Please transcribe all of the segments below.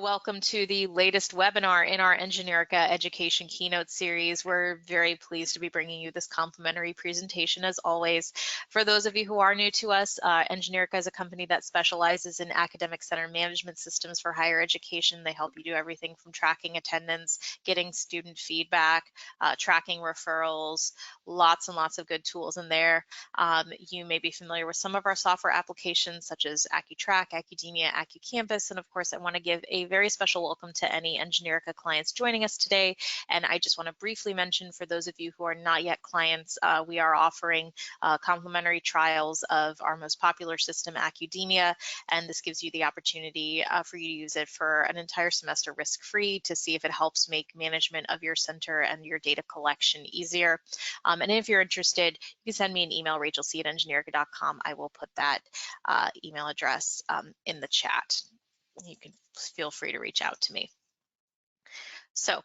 welcome to the latest webinar in our Engineerica Education Keynote series. We're very pleased to be bringing you this complimentary presentation as always. For those of you who are new to us, Engineerica is a company that specializes in academic center management systems for higher education. They help you do everything from tracking attendance, getting student feedback, tracking referrals, lots and lots of good tools in there. You may be familiar with some of our software applications such as AccuTrack, Accudemia, AccuCampus, and of course I want to give a very special welcome to any Engineerica clients joining us today. And I just want to briefly mention, for those of you who are not yet clients, we are offering complimentary trials of our most popular system, Accudemia, and this gives you the opportunity for you to use it for an entire semester risk-free to see if it helps make management of your center and your data collection easier. And if you're interested, you can send me an email, rachelc@engineerica.com. I will put that email address in the chat. You can feel free to reach out to me. So,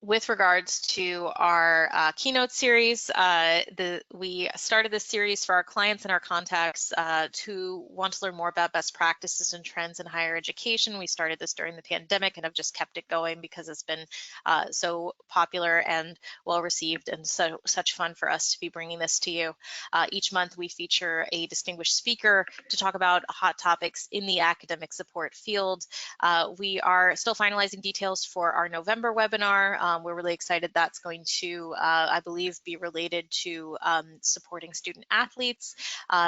with regards to our Keynote series, we started this series for our clients and our contacts who want to learn more about best practices and trends in higher education. We started this during the pandemic and have just kept it going because it's been so popular and well received, and such fun for us to be bringing this to you. Each month we feature a distinguished speaker to talk about hot topics in the academic support field. We are still finalizing details for our November webinar. We're really excited. That's going to, I believe, be related to supporting student athletes.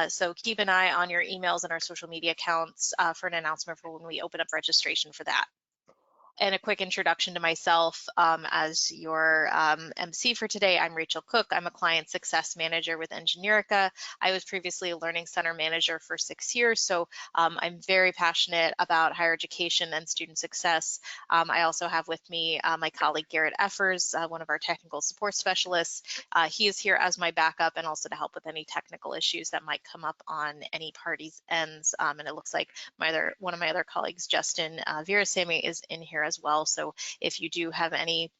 So keep an eye on your emails and our social media accounts for an announcement for when we open up registration for that. And a quick introduction to myself as your MC for today. I'm Rachel Cook. I'm a client success manager with Engineerica. I was previously a learning center manager for 6 years, so I'm very passionate about higher education and student success. I also have with me my colleague Garrett Effers, one of our technical support specialists. He is here as my backup and also to help with any technical issues that might come up on any party's ends. And it looks like one of my other colleagues, Justin Virasamy, is in here as well. So if you do have any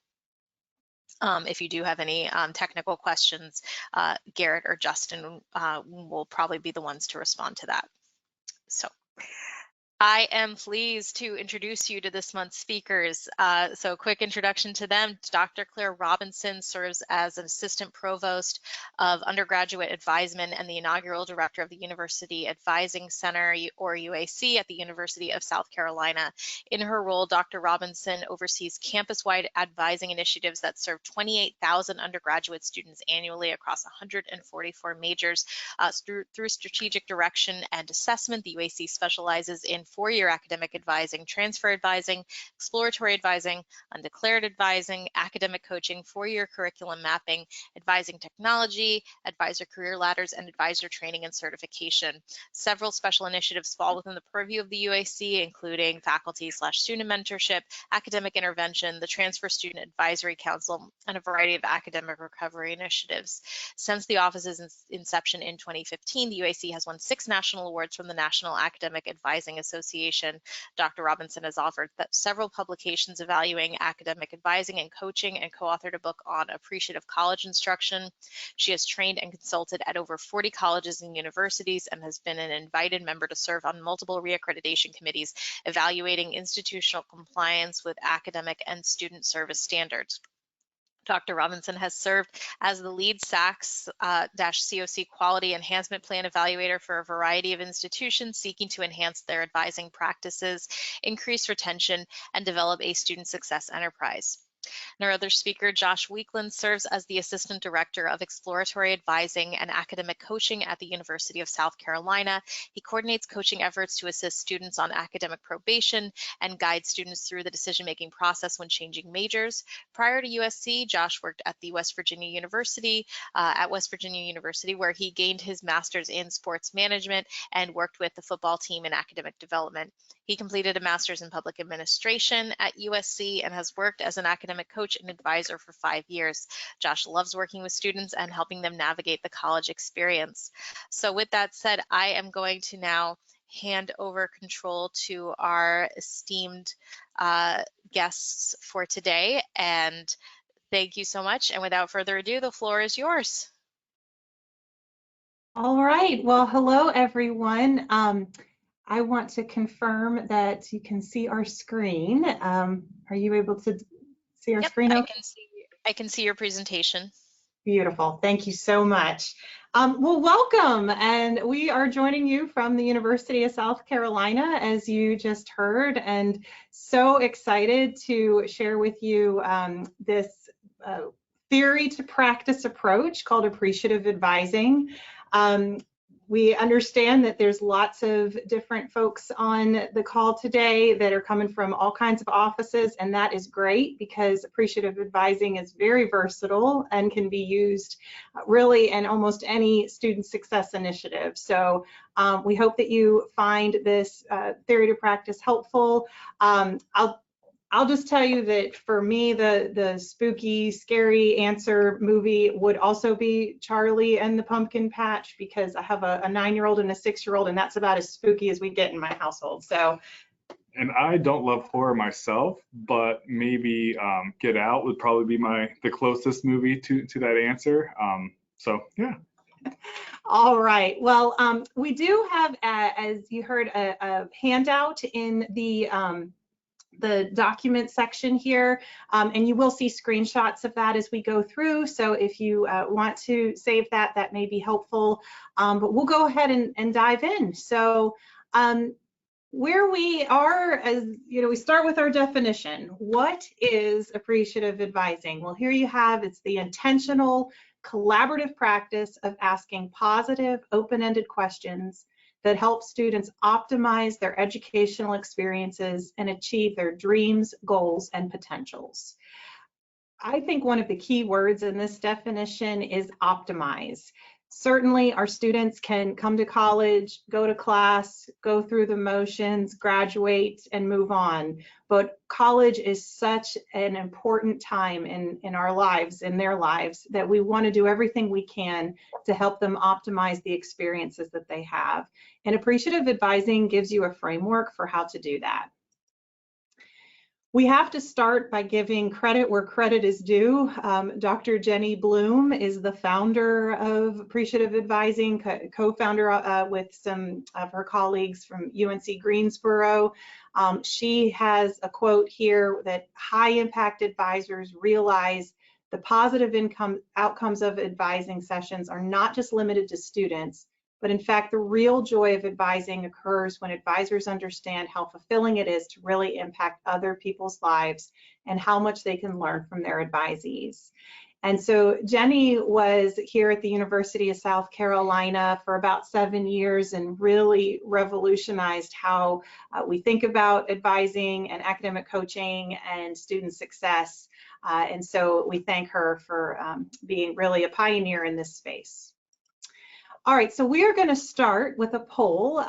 technical questions, Garrett or Justin will probably be the ones to respond to that. So I am pleased to introduce you to this month's speakers. So a quick introduction to them. Dr. Claire Robinson serves as an Assistant Provost of Undergraduate Advisement and the Inaugural Director of the University Advising Center, or UAC, at the University of South Carolina. In her role, Dr. Robinson oversees campus-wide advising initiatives that serve 28,000 undergraduate students annually across 144 majors. Through strategic direction and assessment, the UAC specializes in 4-year academic advising, transfer advising, exploratory advising, undeclared advising, academic coaching, 4-year curriculum mapping, advising technology, advisor career ladders, and advisor training and certification. Several special initiatives fall within the purview of the UAC, including faculty/student mentorship, academic intervention, the Transfer Student Advisory Council, and a variety of academic recovery initiatives. Since the office's inception in 2015, the UAC has won 6 national awards from the National Academic Advising Association. Dr. Robinson has authored several publications evaluating academic advising and coaching, and co-authored a book on appreciative college instruction. She has trained and consulted at over 40 colleges and universities and has been an invited member to serve on multiple reaccreditation committees evaluating institutional compliance with academic and student service standards. Dr. Robinson has served as the lead SACS-COC Quality Enhancement Plan Evaluator for a variety of institutions seeking to enhance their advising practices, increase retention, and develop a student success enterprise. And our other speaker, Josh Weekland, serves as the Assistant Director of Exploratory Advising and Academic Coaching at the University of South Carolina. He coordinates coaching efforts to assist students on academic probation and guide students through the decision-making process when changing majors. Prior to USC, Josh worked at West Virginia University, where he gained his master's in sports management and worked with the football team in academic development. He completed a master's in public administration at USC and has worked as an academic coach and advisor for 5 years. Josh loves working with students and helping them navigate the college experience. So with that said, I am going to now hand over control to our esteemed guests for today. And thank you so much. And without further ado, the floor is yours. All right. Well, hello, everyone. I want to confirm that you can see our screen. Are you able to see our Yep, screen? Okay? I can see your presentation. Beautiful. Thank you so much. Well, welcome. And we are joining you from the University of South Carolina, as you just heard, and so excited to share with you this theory to practice approach called appreciative advising. We understand that there's lots of different folks on the call today that are coming from all kinds of offices, and that is great because appreciative advising is very versatile and can be used really in almost any student success initiative. So we hope that you find this theory to practice helpful. I'll just tell you that for me, the spooky, scary answer movie would also be Charlie and the Pumpkin Patch, because I have a 9-year-old and a 6-year-old, and that's about as spooky as we get in my household. So. And I don't love horror myself, but maybe Get Out would probably be the closest movie to that answer. So yeah. All right. Well, we do have, as you heard, a handout in the document section here, and you will see screenshots of that as we go through. So if you want to save that, that may be helpful. But we'll go ahead and dive in. So where we are, as you know, we start with our definition. What is appreciative advising? Well, here you have, it's the intentional, collaborative practice of asking positive, open-ended questions that help students optimize their educational experiences and achieve their dreams, goals, and potentials. I think one of the key words in this definition is optimize. Certainly, our students can come to college, go to class, go through the motions, graduate, and move on. But college is such an important time in our lives, in their lives, that we want to do everything we can to help them optimize the experiences that they have. And appreciative advising gives you a framework for how to do that. We have to start by giving credit where credit is due. Dr. Jenny Bloom is the founder of Appreciative Advising, co-founder with some of her colleagues from UNC Greensboro. She has a quote here that high impact advisors realize the positive outcomes of advising sessions are not just limited to students, but in fact, the real joy of advising occurs when advisors understand how fulfilling it is to really impact other people's lives and how much they can learn from their advisees. And so Jenny was here at the University of South Carolina for about 7 years and really revolutionized how we think about advising and academic coaching and student success. And so we thank her for being really a pioneer in this space. All right, so we are going to start with a poll.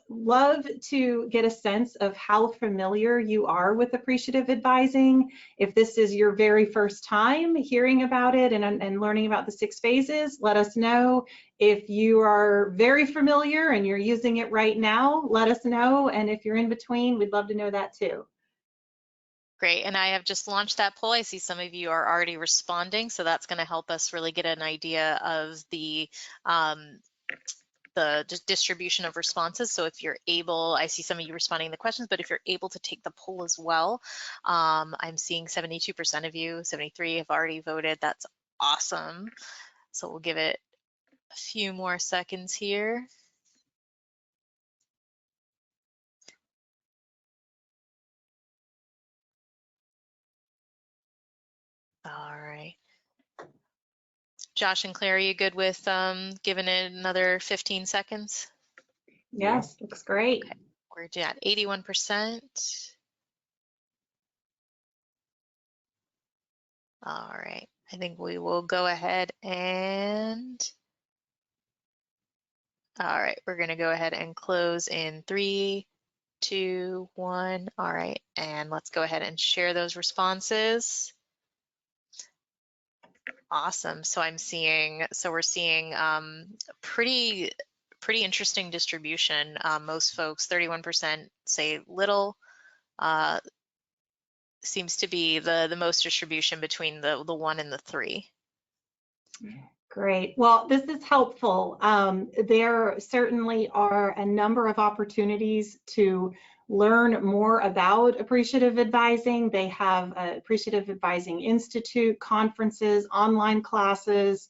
Love to get a sense of how familiar you are with appreciative advising. If this is your very first time hearing about it and learning about the 6 phases, let us know. If you are very familiar and you're using it right now, let us know. And if you're in between, we'd love to know that too. Great, and I have just launched that poll. I see some of you are already responding, so that's going to help us really get an idea of the distribution of responses. So if you're able, I see some of you responding to the questions, but if you're able to take the poll as well, I'm seeing 72% of you, 73 have already voted. That's awesome. So we'll give it a few more seconds here. All right. Josh and Claire, are you good with giving it another 15 seconds? Yes, looks great. Okay. We're at 81%. All right. I think we will go ahead and, all right, we're going to go ahead and close in 3, 2, 1. All right. And let's go ahead and share those responses. Awesome. So we're seeing pretty interesting distribution. Most folks, 31% say little, seems to be the most distribution between the 1 and the 3. Yeah. Great. Well, this is helpful. There certainly are a number of opportunities to learn more about appreciative advising. They have an Appreciative Advising Institute, conferences, online classes.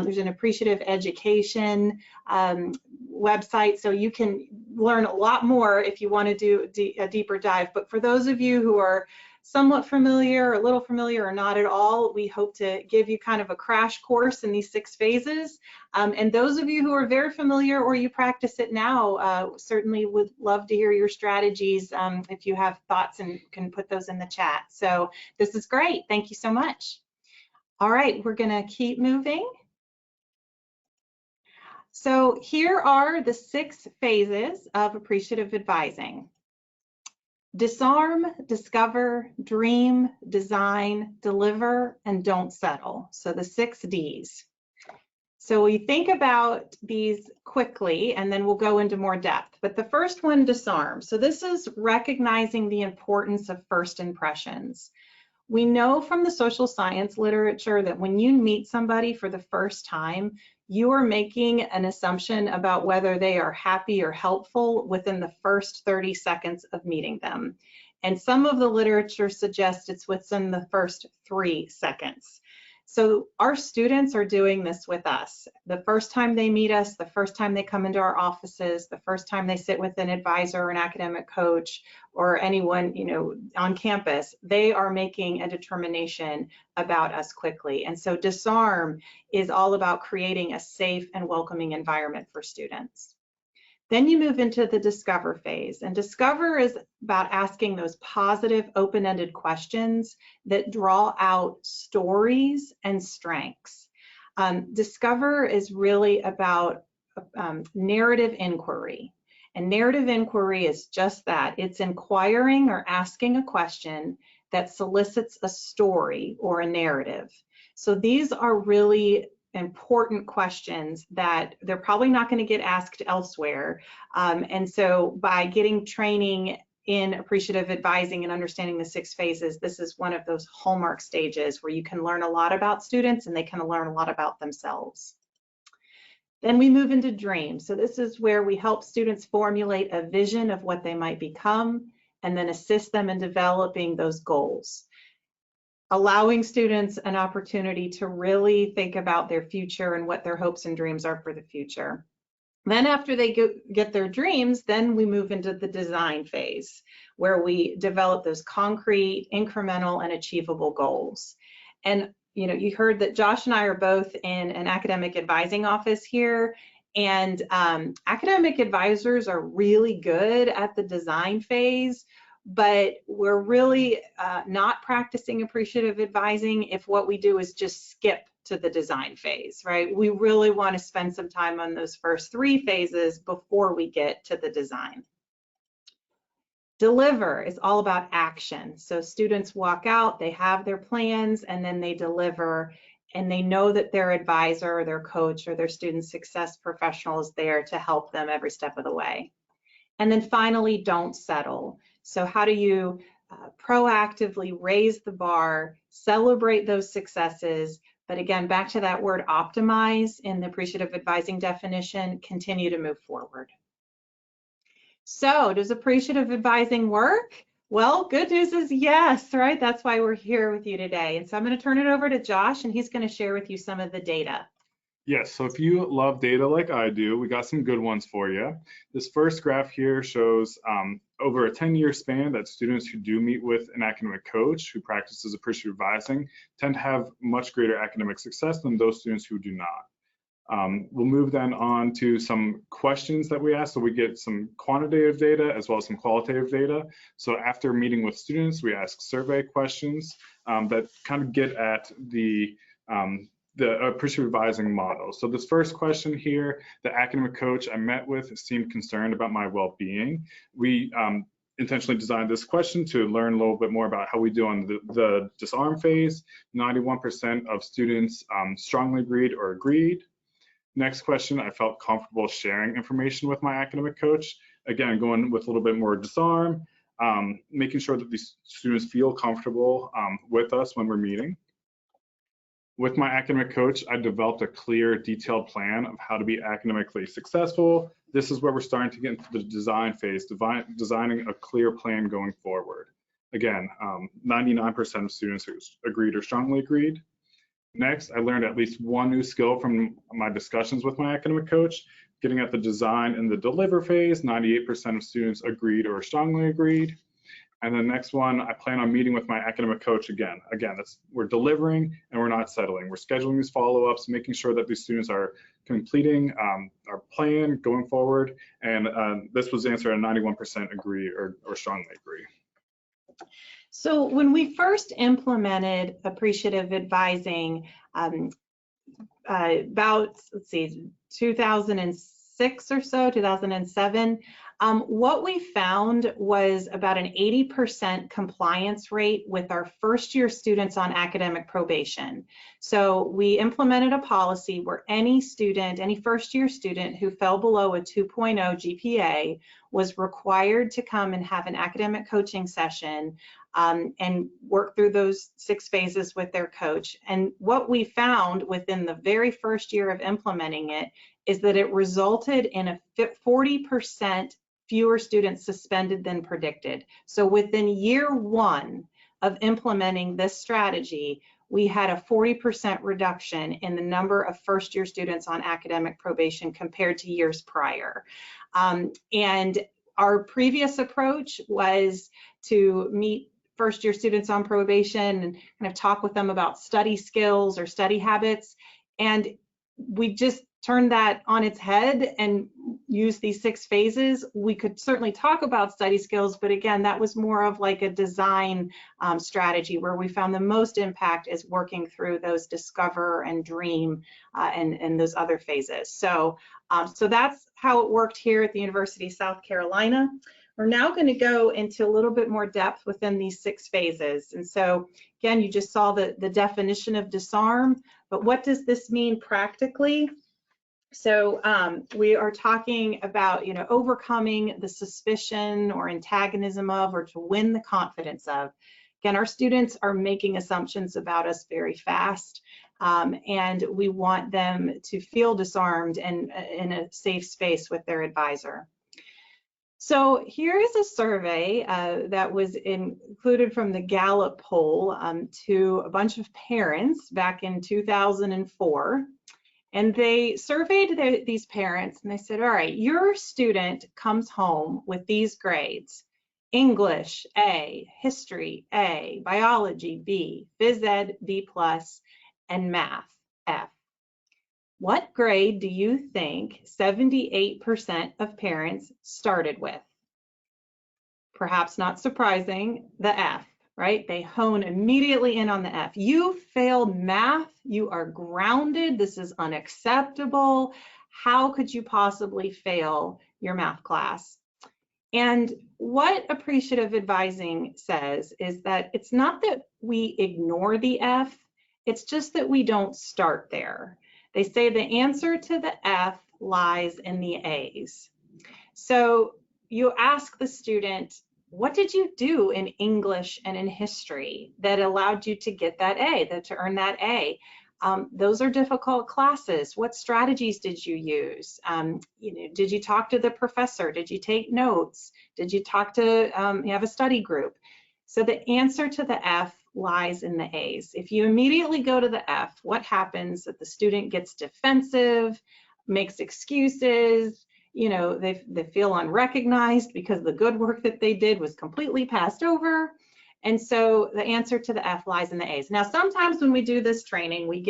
There's an appreciative education website, so you can learn a lot more if you want to do a deeper dive. But for those of you who are somewhat familiar, a little familiar, or not at all, we hope to give you kind of a crash course in these 6 phases. And those of you who are very familiar or you practice it now, certainly would love to hear your strategies if you have thoughts and can put those in the chat. So this is great. Thank you so much. All right, we're going to keep moving. So here are the 6 phases of appreciative advising. Disarm, discover, dream, design, deliver, and don't settle. So the 6 Ds. So we think about these quickly and then we'll go into more depth. But the first one, disarm. So this is recognizing the importance of first impressions. We know from the social science literature that when you meet somebody for the first time, you are making an assumption about whether they are happy or helpful within the first 30 seconds of meeting them. And some of the literature suggests it's within the first 3 seconds. So our students are doing this with us. The first time they meet us, the first time they come into our offices, the first time they sit with an advisor or an academic coach or anyone, you know, on campus, they are making a determination about us quickly. And so disarm is all about creating a safe and welcoming environment for students. Then you move into the discover phase, and discover is about asking those positive, open-ended questions that draw out stories and strengths. Discover is really about narrative inquiry, and narrative inquiry is just that. It's inquiring or asking a question that solicits a story or a narrative. So these are really important questions that they're probably not going to get asked elsewhere. And so by getting training in appreciative advising and understanding the 6 phases, this is one of those hallmark stages where you can learn a lot about students and they can learn a lot about themselves. Then we move into dream. So this is where we help students formulate a vision of what they might become and then assist them in developing those goals, allowing students an opportunity to really think about their future and what their hopes and dreams are for the future. Then after they get their dreams, then we move into the design phase, where we develop those concrete, incremental, and achievable goals. And you know, you heard that Josh and I are both in an academic advising office here, and academic advisors are really good at the design phase, but we're really not practicing appreciative advising if what we do is just skip to the design phase, right? We really want to spend some time on those first 3 phases before we get to the design. Deliver is all about action. So students walk out, they have their plans, and then they deliver, and they know that their advisor or their coach or their student success professional is there to help them every step of the way. And then finally, don't settle. So how do you proactively raise the bar, celebrate those successes, but again, back to that word optimize in the appreciative advising definition, continue to move forward. So does appreciative advising work? Well, good news is yes, right? That's why we're here with you today. And so I'm going to turn it over to Josh, and he's going to share with you some of the data. Yes, so if you love data like I do, we got some good ones for you. This first graph here shows over a 10-year span that students who do meet with an academic coach who practices appreciative advising tend to have much greater academic success than those students who do not. We'll move then on to some questions that we ask. So we get some quantitative data as well as some qualitative data. So after meeting with students, we ask survey questions that kind of get at the appreciative advising model. So this first question here, the academic coach I met with seemed concerned about my well-being. We intentionally designed this question to learn a little bit more about how we do on the disarm phase. 91% of students strongly agreed or agreed. Next question, I felt comfortable sharing information with my academic coach. Again, going with a little bit more disarm, making sure that these students feel comfortable with us when we're meeting. With my academic coach, I developed a clear, detailed plan of how to be academically successful. This is where we're starting to get into the design phase, designing a clear plan going forward. Again, 99% of students agreed or strongly agreed. Next, I learned at least one new skill from my discussions with my academic coach. Getting at the design and the deliver phase, 98% of students agreed or strongly agreed. And the next one, I plan on meeting with my academic coach again. Again, we're delivering and we're not settling. We're scheduling these follow-ups, making sure that these students are completing our plan going forward. And this was answered at 91% agree or strongly agree. So when we first implemented appreciative advising, about, let's see, 2006 or so, 2007, what we found was about an 80% compliance rate with our first year students on academic probation. So we implemented a policy where any student, any first year student who fell below a 2.0 GPA was required to come and have an academic coaching session and work through those 6 phases with their coach. And what we found within the very first year of implementing it is that it resulted in a 40% fewer students suspended than predicted. So within year 1 of implementing this strategy, we had a 40% reduction in the number of first year students on academic probation compared to years prior. And our previous approach was to meet first year students on probation and kind of talk with them about study skills or study habits. And we just turned that on its head and used these 6 phases. We could certainly talk about study skills, but again, that was more of like a design strategy where we found the most impact is working through those discover and dream and those other phases. So, so that's how it worked here at the University of South Carolina. We're now going to go into a little bit more depth within these 6 phases. And so again, you just saw the definition of disarm, but what does this mean practically? So we are talking about, you know, overcoming the suspicion or antagonism of, or to win the confidence of. Again, our students are making assumptions about us very fast, and we want them to feel disarmed and in a safe space with their advisor. So here is a survey that was included from the Gallup poll to a bunch of parents back in 2004. And they surveyed these parents and they said, all right, your student comes home with these grades: English, A; history, A; biology, B; phys ed, B+, and math, F. What grade do you think 78% of parents started with? Perhaps not surprising, the F, right? They hone immediately in on the F. You failed math, you are grounded, this is unacceptable. How could you possibly fail your math class? And what appreciative advising says is that it's not that we ignore the F, it's just that we don't start there. They say the answer to the F lies in the A's. So you ask the student, what did you do in English and in history that allowed you to get that A, to earn that A? Those are difficult classes. What strategies did you use? You know, did you talk to the professor? Did you take notes? Did you talk to, you have a study group? So the answer to the F lies in the A's. If you immediately go to the F, what happens? That the student gets defensive, makes excuses, you know, they feel unrecognized because the good work that they did was completely passed over. And so the answer to the F lies in the A's. Now, sometimes when we do this training, we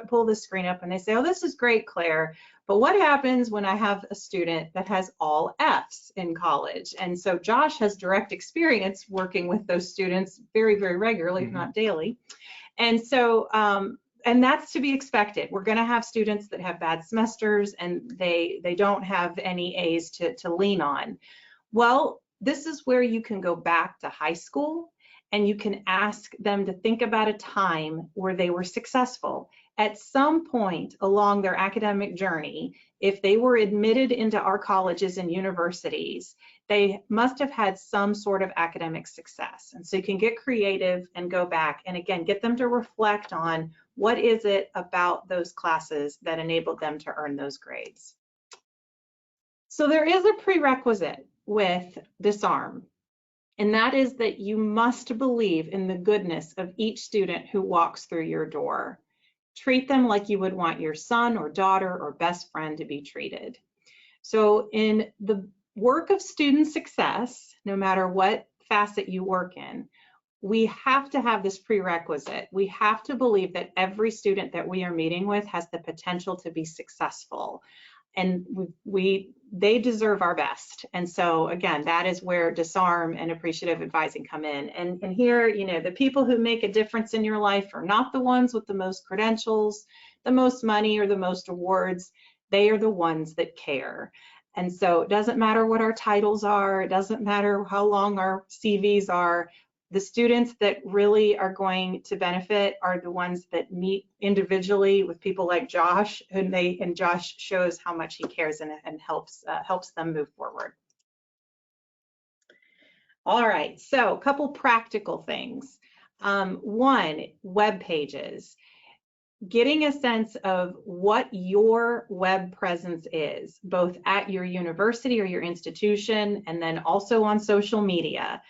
pull the screen up and they say, oh, this is great, Claire, but what happens when I have a student that has all F's in college? And so Josh has direct experience working with those students very, very regularly, if not daily. And so, and that's to be expected. We're going to have students that have bad semesters and they don't have any A's to lean on. Well, this is where you can go back to high school and you can ask them to think about a time where they were successful. At some point along their academic journey, if they were admitted into our colleges and universities, they must have had some sort of academic success. And so you can get creative and go back and again, get them to reflect on what is it about those classes that enabled them to earn those grades. So there is a prerequisite with Disarm, and that is that you must believe in the goodness of each student who walks through your door. Treat them like you would want your son or daughter or best friend to be treated. So in the work of student success, no matter what facet you work in, we have to have this prerequisite. We have to believe that every student that we are meeting with has the potential to be successful. And they deserve our best. And so again, that is where Disarm and Appreciative Advising come in. And here, you know, the people who make a difference in your life are not the ones with the most credentials, the most money, or the most awards. They are the ones that care. And so it doesn't matter what our titles are, it doesn't matter how long our CVs are. The students that really are going to benefit are the ones that meet individually with people like Josh, and Josh shows how much he cares and helps them move forward. All right, so a couple practical things. One, web pages. Getting a sense of what your web presence is, both at your university or your institution, and then also on social media.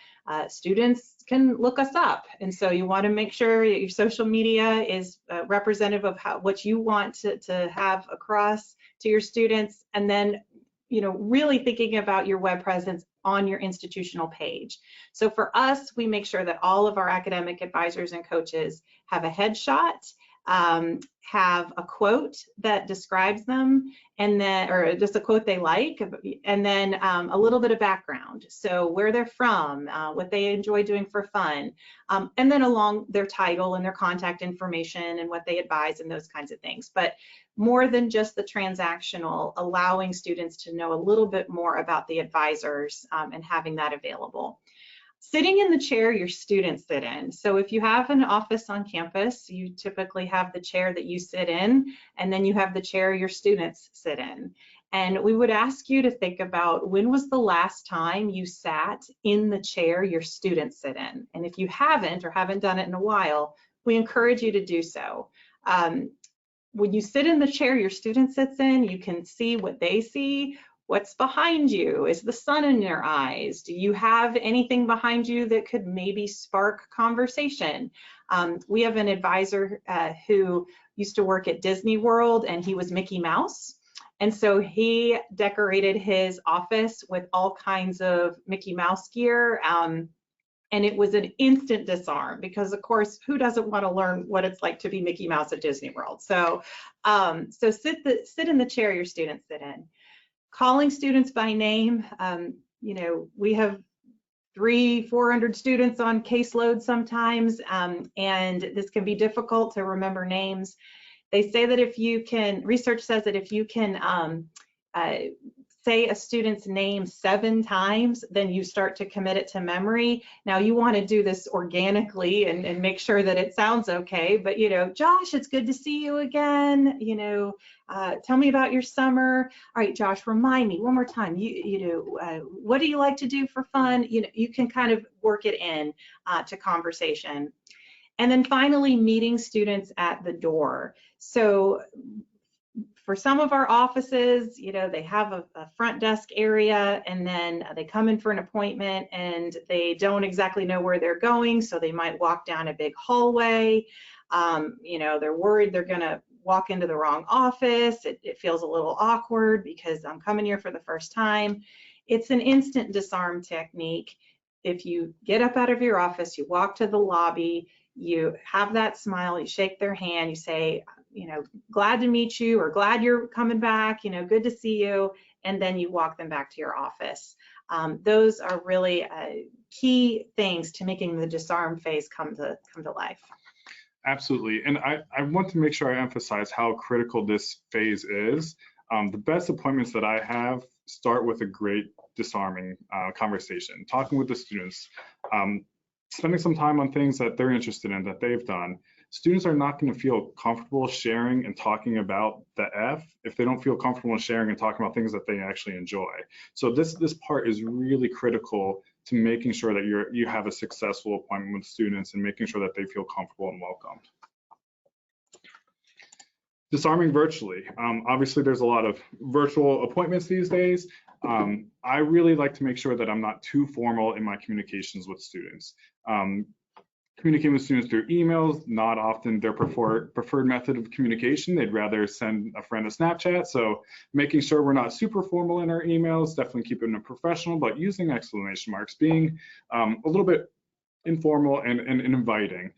Students can look us up, and so you want to make sure that your social media is representative of what you want to have across to your students, and then, you know, really thinking about your web presence on your institutional page. So for us, we make sure that all of our academic advisors and coaches have a headshot, have a quote that describes them, and then, or just a quote they like, and then a little bit of background. So where they're from, what they enjoy doing for fun, and then along their title and their contact information and what they advise and those kinds of things. But more than just the transactional, allowing students to know a little bit more about the advisors and having that available. Sitting in the chair your students sit in. So if you have an office on campus, you typically have the chair that you sit in, and then you have the chair your students sit in. And we would ask you to think about, when was the last time you sat in the chair your students sit in? And if you haven't or haven't done it in a while, we encourage you to do so. When you sit in the chair your student sits in, you can see what they see. What's behind you? Is the sun in your eyes? Do you have anything behind you that could maybe spark conversation? We have an advisor who used to work at Disney World, and he was Mickey Mouse. And so he decorated his office with all kinds of Mickey Mouse gear. And it was an instant disarm, because of course, who doesn't want to learn what it's like to be Mickey Mouse at Disney World? So, sit in the chair your students sit in. Calling students by name, you know, we have 300-400 students on caseload sometimes, and this can be difficult to remember names. They say that if you can, research says that if you can say a student's name 7 times, then you start to commit it to memory. Now you want to do this organically and make sure that it sounds okay, but you know, Josh, it's good to see you again. You know, tell me about your summer. All right, Josh, remind me one more time. What do you like to do for fun? You know, you can kind of work it in to conversation. And then finally, meeting students at the door. So for some of our offices, you know, they have a front desk area, and then they come in for an appointment and they don't exactly know where they're going, so they might walk down a big hallway. You know, they're worried they're gonna walk into the wrong office. It feels a little awkward because I'm coming here for the first time. It's an instant disarm technique. If you get up out of your office, you walk to the lobby, you have that smile, you shake their hand, you say, you know, glad to meet you, or glad you're coming back, you know, good to see you, and then you walk them back to your office. Those are really key things to making the disarm phase come to life. Absolutely, and I want to make sure I emphasize how critical this phase is. The best appointments that I have start with a great disarming conversation, talking with the students, spending some time on things that they're interested in, that they've done, students are not going to feel comfortable sharing and talking about the F if they don't feel comfortable sharing and talking about things that they actually enjoy. So this part is really critical to making sure that you have a successful appointment with students and making sure that they feel comfortable and welcomed. Disarming virtually. Obviously, there's a lot of virtual appointments these days. I really like to make sure that I'm not too formal in my communications with students. Communicating with students through emails, not often their preferred method of communication. They'd rather send a friend a Snapchat. So making sure we're not super formal in our emails, definitely keeping it professional, but using exclamation marks, being a little bit informal and inviting.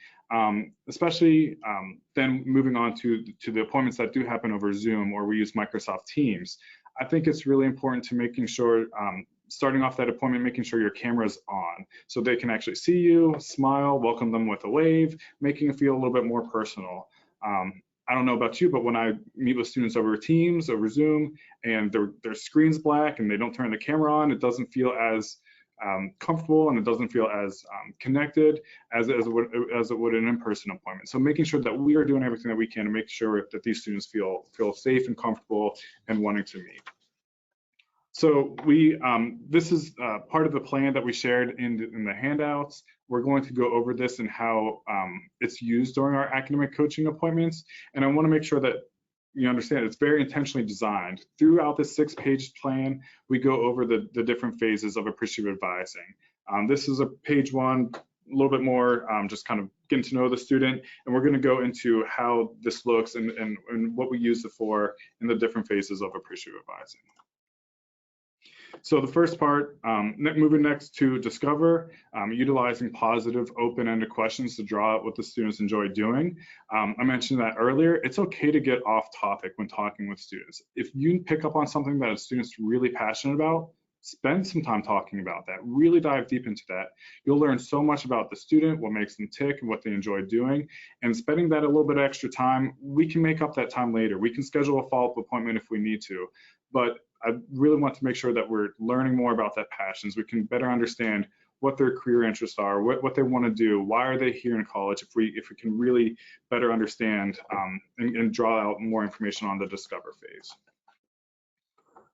Especially then moving on to the appointments that do happen over Zoom or we use Microsoft Teams. I think it's really important to making sure, starting off that appointment, making sure your camera's on so they can actually see you, smile, welcome them with a wave, making it feel a little bit more personal. I don't know about you, but when I meet with students over Teams, over Zoom, and their screen's black and they don't turn the camera on, it doesn't feel as comfortable and it doesn't feel as connected as it would an in-person appointment. So making sure that we are doing everything that we can to make sure that these students feel safe and comfortable and wanting to meet. So this is part of the plan that we shared in the handouts. We're going to go over this and how it's used during our academic coaching appointments. And I want to make sure that you understand it's very intentionally designed. Throughout this 6-page plan, we go over the different phases of appreciative advising. This is a page 1, a little bit more just kind of getting to know the student, and we're going to go into how this looks and what we use it for in the different phases of appreciative advising. So the first part, moving next to discover, utilizing positive, open-ended questions to draw out what the students enjoy doing. I mentioned that earlier. It's okay to get off topic when talking with students. If you pick up on something that a student's really passionate about, spend some time talking about that. Really dive deep into that. You'll learn so much about the student, what makes them tick, and what they enjoy doing. And spending that a little bit of extra time, we can make up that time later. We can schedule a follow-up appointment if we need to. But I really want to make sure that we're learning more about that passions. We can better understand what their career interests are, what they want to do, why are they here in college, if we can really better understand and draw out more information on the discover phase.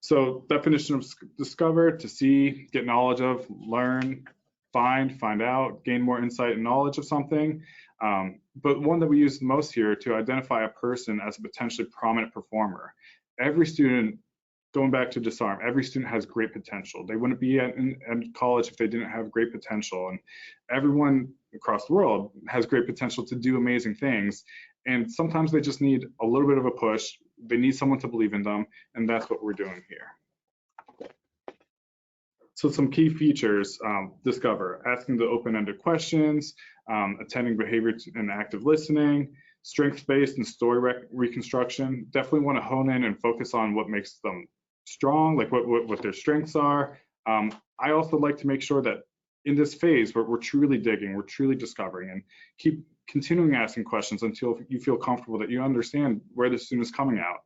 So definition of discover: to see, get knowledge of, learn, find out, gain more insight and knowledge of something. But one that we use most here, to identify a person as a potentially prominent performer. Every student, going back to disarm, every student has great potential. They wouldn't be in college if they didn't have great potential. And everyone across the world has great potential to do amazing things. And sometimes they just need a little bit of a push. They need someone to believe in them. And that's what we're doing here. So some key features: discover, asking the open-ended questions, attending behavior and active listening, strengths-based and story reconstruction. Definitely want to hone in and focus on what makes them strong, like what their strengths are. I also like to make sure that in this phase we're truly digging, we're truly discovering, and keep continuing asking questions until you feel comfortable that you understand where the student is coming out.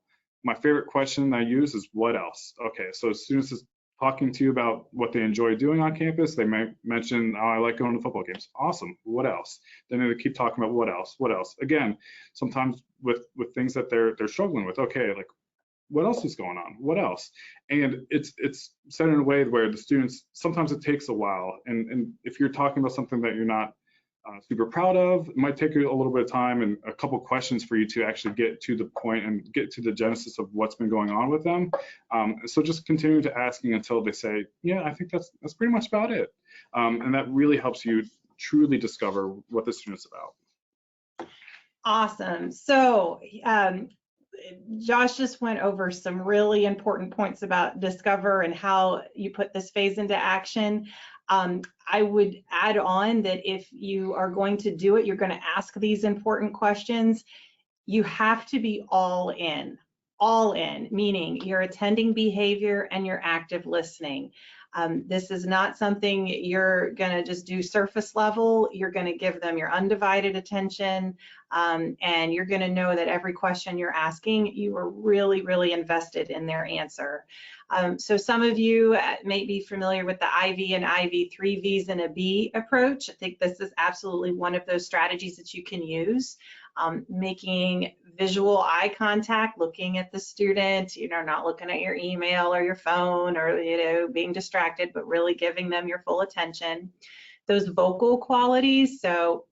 My favorite question I use is what else? Okay, so students is talking to you about what they enjoy doing on campus. They might mention, oh, I like going to football games. Awesome, what else? Then they keep talking about what else? Again, sometimes with things that they're struggling with. Okay, like what else is going on? What else? And it's said in a way where the students, sometimes it takes a while. And if you're talking about something that you're not super proud of, it might take you a little bit of time and a couple questions for you to actually get to the point and get to the genesis of what's been going on with them. So just continuing to asking until they say, yeah, I think that's pretty much about it. And that really helps you truly discover what the student's about. Awesome. So Josh just went over some really important points about discover and how you put this phase into action. I would add on that if you are going to do it, you're going to ask these important questions. You have to be all in, meaning you're attending behavior and you're active listening. This is not something you're going to just do surface level. You're going to give them your undivided attention, and you're going to know that every question you're asking, you are really, really invested in their answer. So some of you may be familiar with the IV and IV, 3 V's and a B approach. I think this is absolutely one of those strategies that you can use. Making visual eye contact, looking at the student, not looking at your email or your phone or, being distracted, but really giving them your full attention. Those vocal qualities, so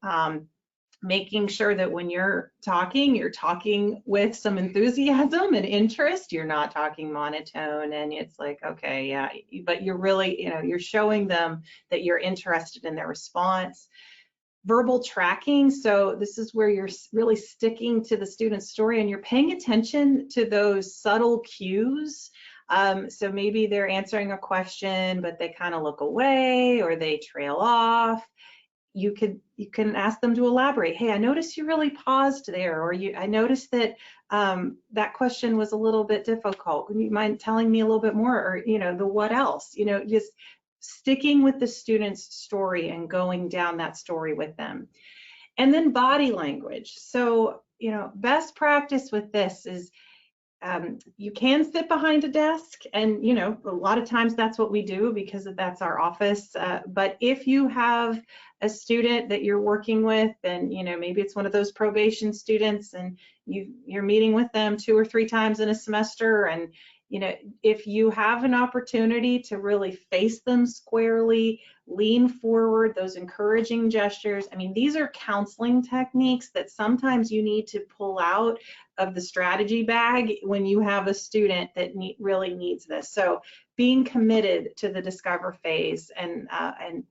making sure that when you're talking with some enthusiasm and interest. You're not talking monotone and it's like, okay, yeah, but you're really, you're showing them that you're interested in their response. Verbal tracking, so this is where you're really sticking to the student's story and you're paying attention to those subtle cues. So maybe they're answering a question, but they kind of look away or they trail off. You can ask them to elaborate. Hey, I noticed you really paused there, or I noticed that that question was a little bit difficult. Would you mind telling me a little bit more, or the what else? Just sticking with the student's story and going down that story with them. And then body language. So best practice with this is you can sit behind a desk, and a lot of times that's what we do because that's our office. But if you have a student that you're working with, and maybe it's one of those probation students, and you're meeting with them 2 or 3 times in a semester, and if you have an opportunity to really face them squarely, lean forward, those encouraging gestures. I mean, these are counseling techniques that sometimes you need to pull out of the strategy bag when you have a student that really needs this. So being committed to the discover phase and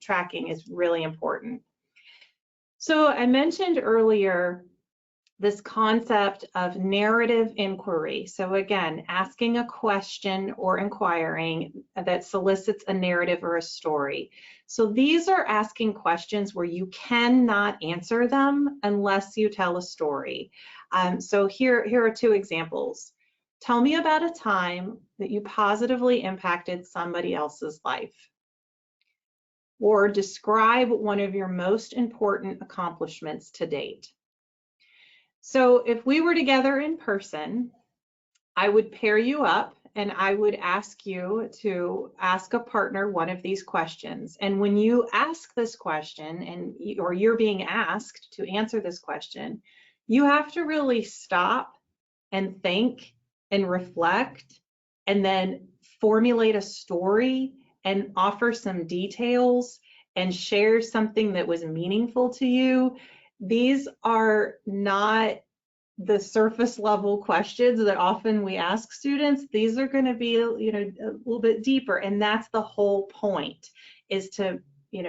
tracking is really important. So I mentioned earlier this concept of narrative inquiry. So again, asking a question or inquiring that solicits a narrative or a story. So these are asking questions where you cannot answer them unless you tell a story. So here are 2 examples. Tell me about a time that you positively impacted somebody else's life. Or describe one of your most important accomplishments to date. So if we were together in person, I would pair you up and I would ask you to ask a partner one of these questions. And when you ask this question, or you're being asked to answer this question, you have to really stop and think and reflect and then formulate a story and offer some details and share something that was meaningful to you. These are not the surface level questions that often we ask students. These are going to be, a little bit deeper, and that's the whole point, is to,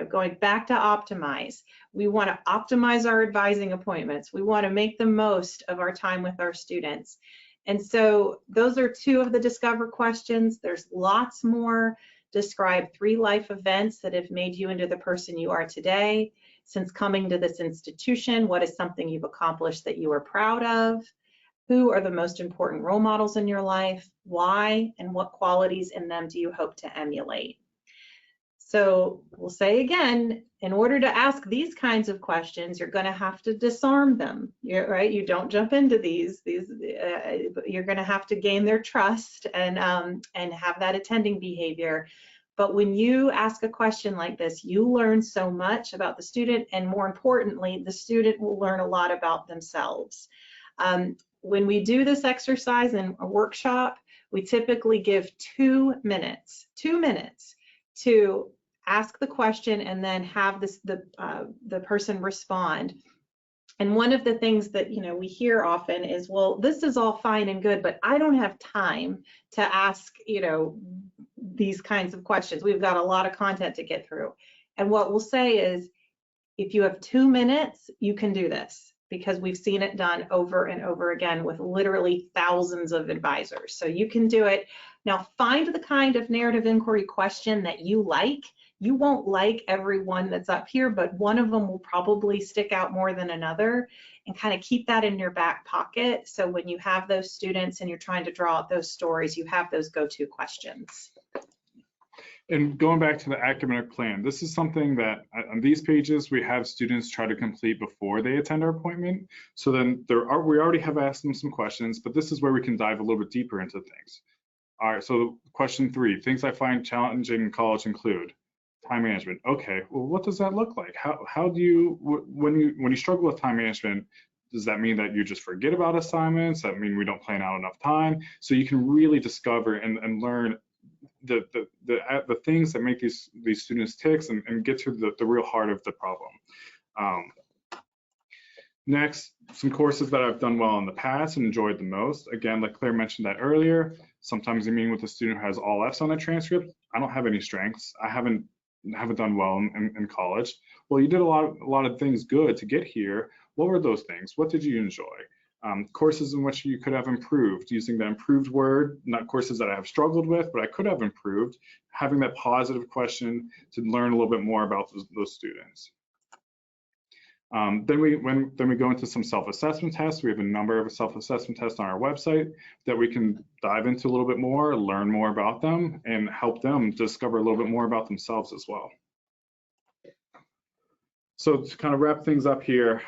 going back to optimize. We want to optimize our advising appointments. We want to make the most of our time with our students. And so those are 2 of the discover questions. There's lots more. Describe 3 life events that have made you into the person you are today. Since coming to this institution, what is something you've accomplished that you are proud of? Who are the most important role models in your life? Why, and what qualities in them do you hope to emulate? So we'll say again, in order to ask these kinds of questions, you're going to have to disarm them, right? You don't jump into these. You're going to have to gain their trust and have that attending behavior. But when you ask a question like this, you learn so much about the student, and more importantly, the student will learn a lot about themselves. When we do this exercise in a workshop, we typically give 2 minutes to ask the question and then have the person respond. And one of the things that we hear often is, well, this is all fine and good, but I don't have time to ask these kinds of questions. We've got a lot of content to get through. And what we'll say is, if you have 2 minutes, you can do this, because we've seen it done over and over again with literally thousands of advisors. So you can do it. Now find the kind of narrative inquiry question that you like. You won't like every one that's up here, but one of them will probably stick out more than another, and kind of keep that in your back pocket. So when you have those students and you're trying to draw out those stories, you have those go-to questions. And going back to the academic plan, this is something that on these pages we have students try to complete before they attend our appointment. So then we already have asked them some questions, but this is where we can dive a little bit deeper into things. All right, so question 3, things I find challenging in college include time management. Okay, well, what does that look like? How do you, when you struggle with time management, does that mean that you just forget about assignments? Does that mean we don't plan out enough time? So you can really discover and learn the things that make these students tick and get to the real heart of the problem. Next, some courses that I've done well in the past and enjoyed the most. Again, like Claire mentioned that earlier, sometimes you meet with a student who has all F's on their transcript. I don't have any strengths. I haven't done well in college. Well, you did a lot of things good to get here. What were those things? What did you enjoy? Courses in which you could have improved, using the improved word, not courses that I have struggled with, but I could have improved, having that positive question to learn a little bit more about those students. Then we go into some self-assessment tests. We have a number of self-assessment tests on our website that we can dive into a little bit more, learn more about them, and help them discover a little bit more about themselves as well. So to kind of wrap things up here,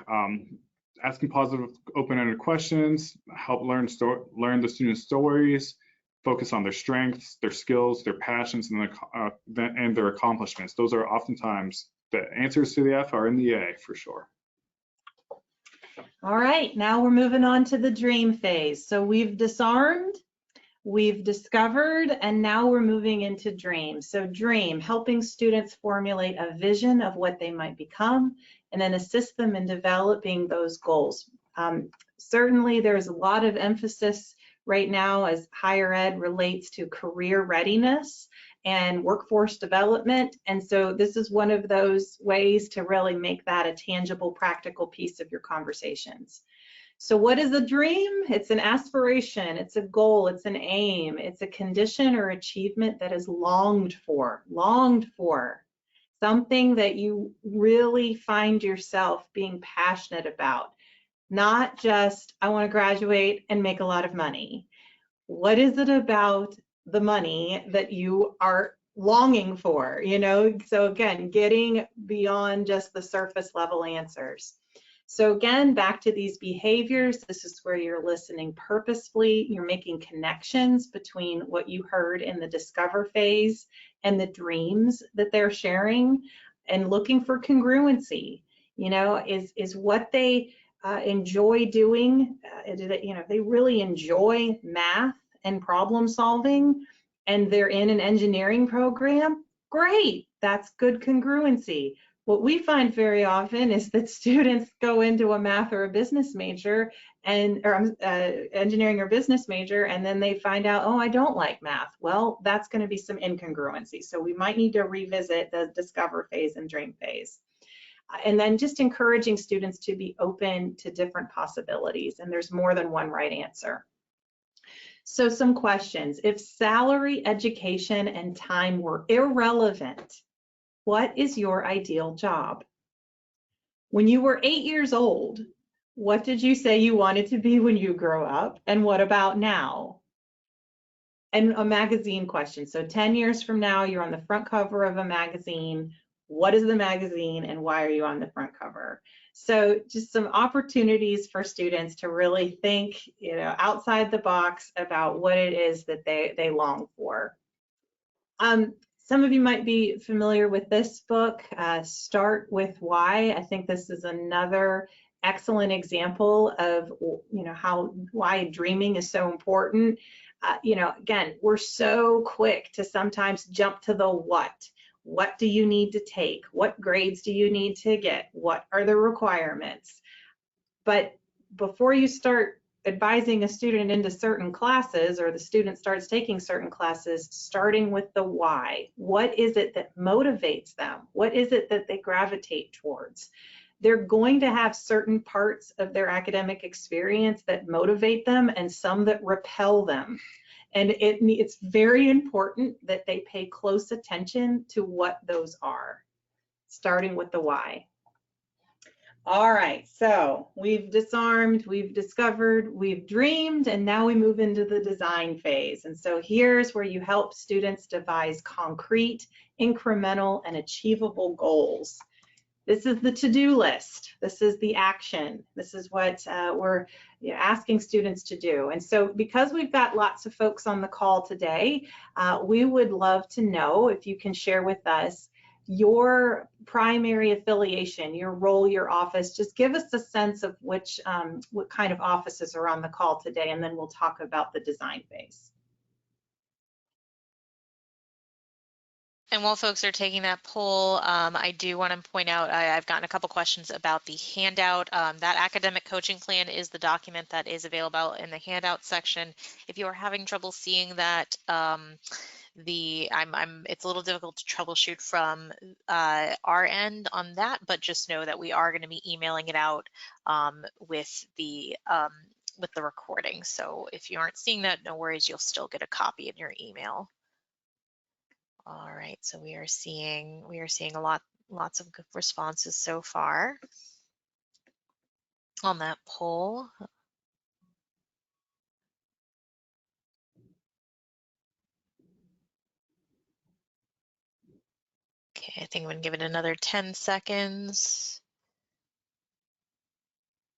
asking positive, open-ended questions, help learn the students' stories, focus on their strengths, their skills, their passions, and their accomplishments. Those are oftentimes the answers to the F are in the A for sure. All right, now we're moving on to the dream phase. So we've disarmed, we've discovered, and now we're moving into dream. So dream, helping students formulate a vision of what they might become, and then assist them in developing those goals. Certainly there's a lot of emphasis right now as higher ed relates to career readiness and workforce development. And so this is one of those ways to really make that a tangible, practical piece of your conversations. So what is a dream? It's an aspiration, it's a goal, it's an aim, it's a condition or achievement that is longed for, something that you really find yourself being passionate about. Not just, I want to graduate and make a lot of money. What is it about the money that you are longing for? You know, so again, getting beyond just the surface level answers. So again, back to these behaviors, this is where you're listening purposefully, you're making connections between what you heard in the discover phase and the dreams that they're sharing, and looking for congruency. You know, is what they enjoy doing, you know, they really enjoy math and problem solving, and they're in an engineering program, great, that's good congruency. What we find very often is that students go into a math or a business major or engineering or business major, and then they find out, oh, I don't like math. Well, that's going to be some incongruency. So we might need to revisit the discover phase and dream phase. And then just encouraging students to be open to different possibilities, and there's more than one right answer. So some questions. If salary, education, and time were irrelevant, what is your ideal job? When you were 8 years old, what did you say you wanted to be when you grow up? And what about now? And a magazine question. So 10 years from now, you're on the front cover of a magazine. What is the magazine and why are you on the front cover? So just some opportunities for students to really think, you know, outside the box about what it is that they long for. Some of you might be familiar with this book, Start With Why. I think this is another excellent example of, you know, why dreaming is so important. You know, again, we're so quick to sometimes jump to the what. What do you need to take? What grades do you need to get? What are the requirements? But before you start advising a student into certain classes, or the student starts taking certain classes, starting with the why. What is it that motivates them? What is it that they gravitate towards? They're going to have certain parts of their academic experience that motivate them and some that repel them. And it's very important that they pay close attention to what those are, starting with the why. All right, so we've disarmed, we've discovered, we've dreamed, and now we move into the design phase. And so here's where you help students devise concrete, incremental, and achievable goals. This is the to-do list. This is the action. This is what we're asking students to do. And so because we've got lots of folks on the call today, we would love to know if you can share with us your primary affiliation, your role, your office. Just give us a sense of which, what kind of offices are on the call today, and then we'll talk about the design phase. And while folks are taking that poll, I do want to point out, I've gotten a couple questions about the handout. That academic coaching plan is the document that is available in the handout section. If you are having trouble seeing that, it's a little difficult to troubleshoot from our end on that, but just know that we are going to be emailing it out with the recording. So if you aren't seeing that, no worries, you'll still get a copy in your email. All right, so we are seeing lots of good responses so far on that poll. Okay, I think I'm gonna give it another 10 seconds.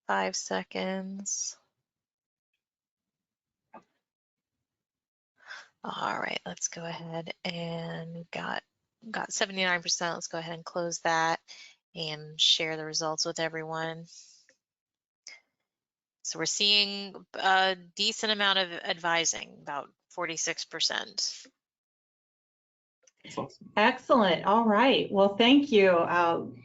5 seconds. All right, let's go ahead and got 79%. Let's go ahead and close that and share the results with everyone. So we're seeing a decent amount of advising, about 46%. Awesome. Excellent. All right. Well, thank you.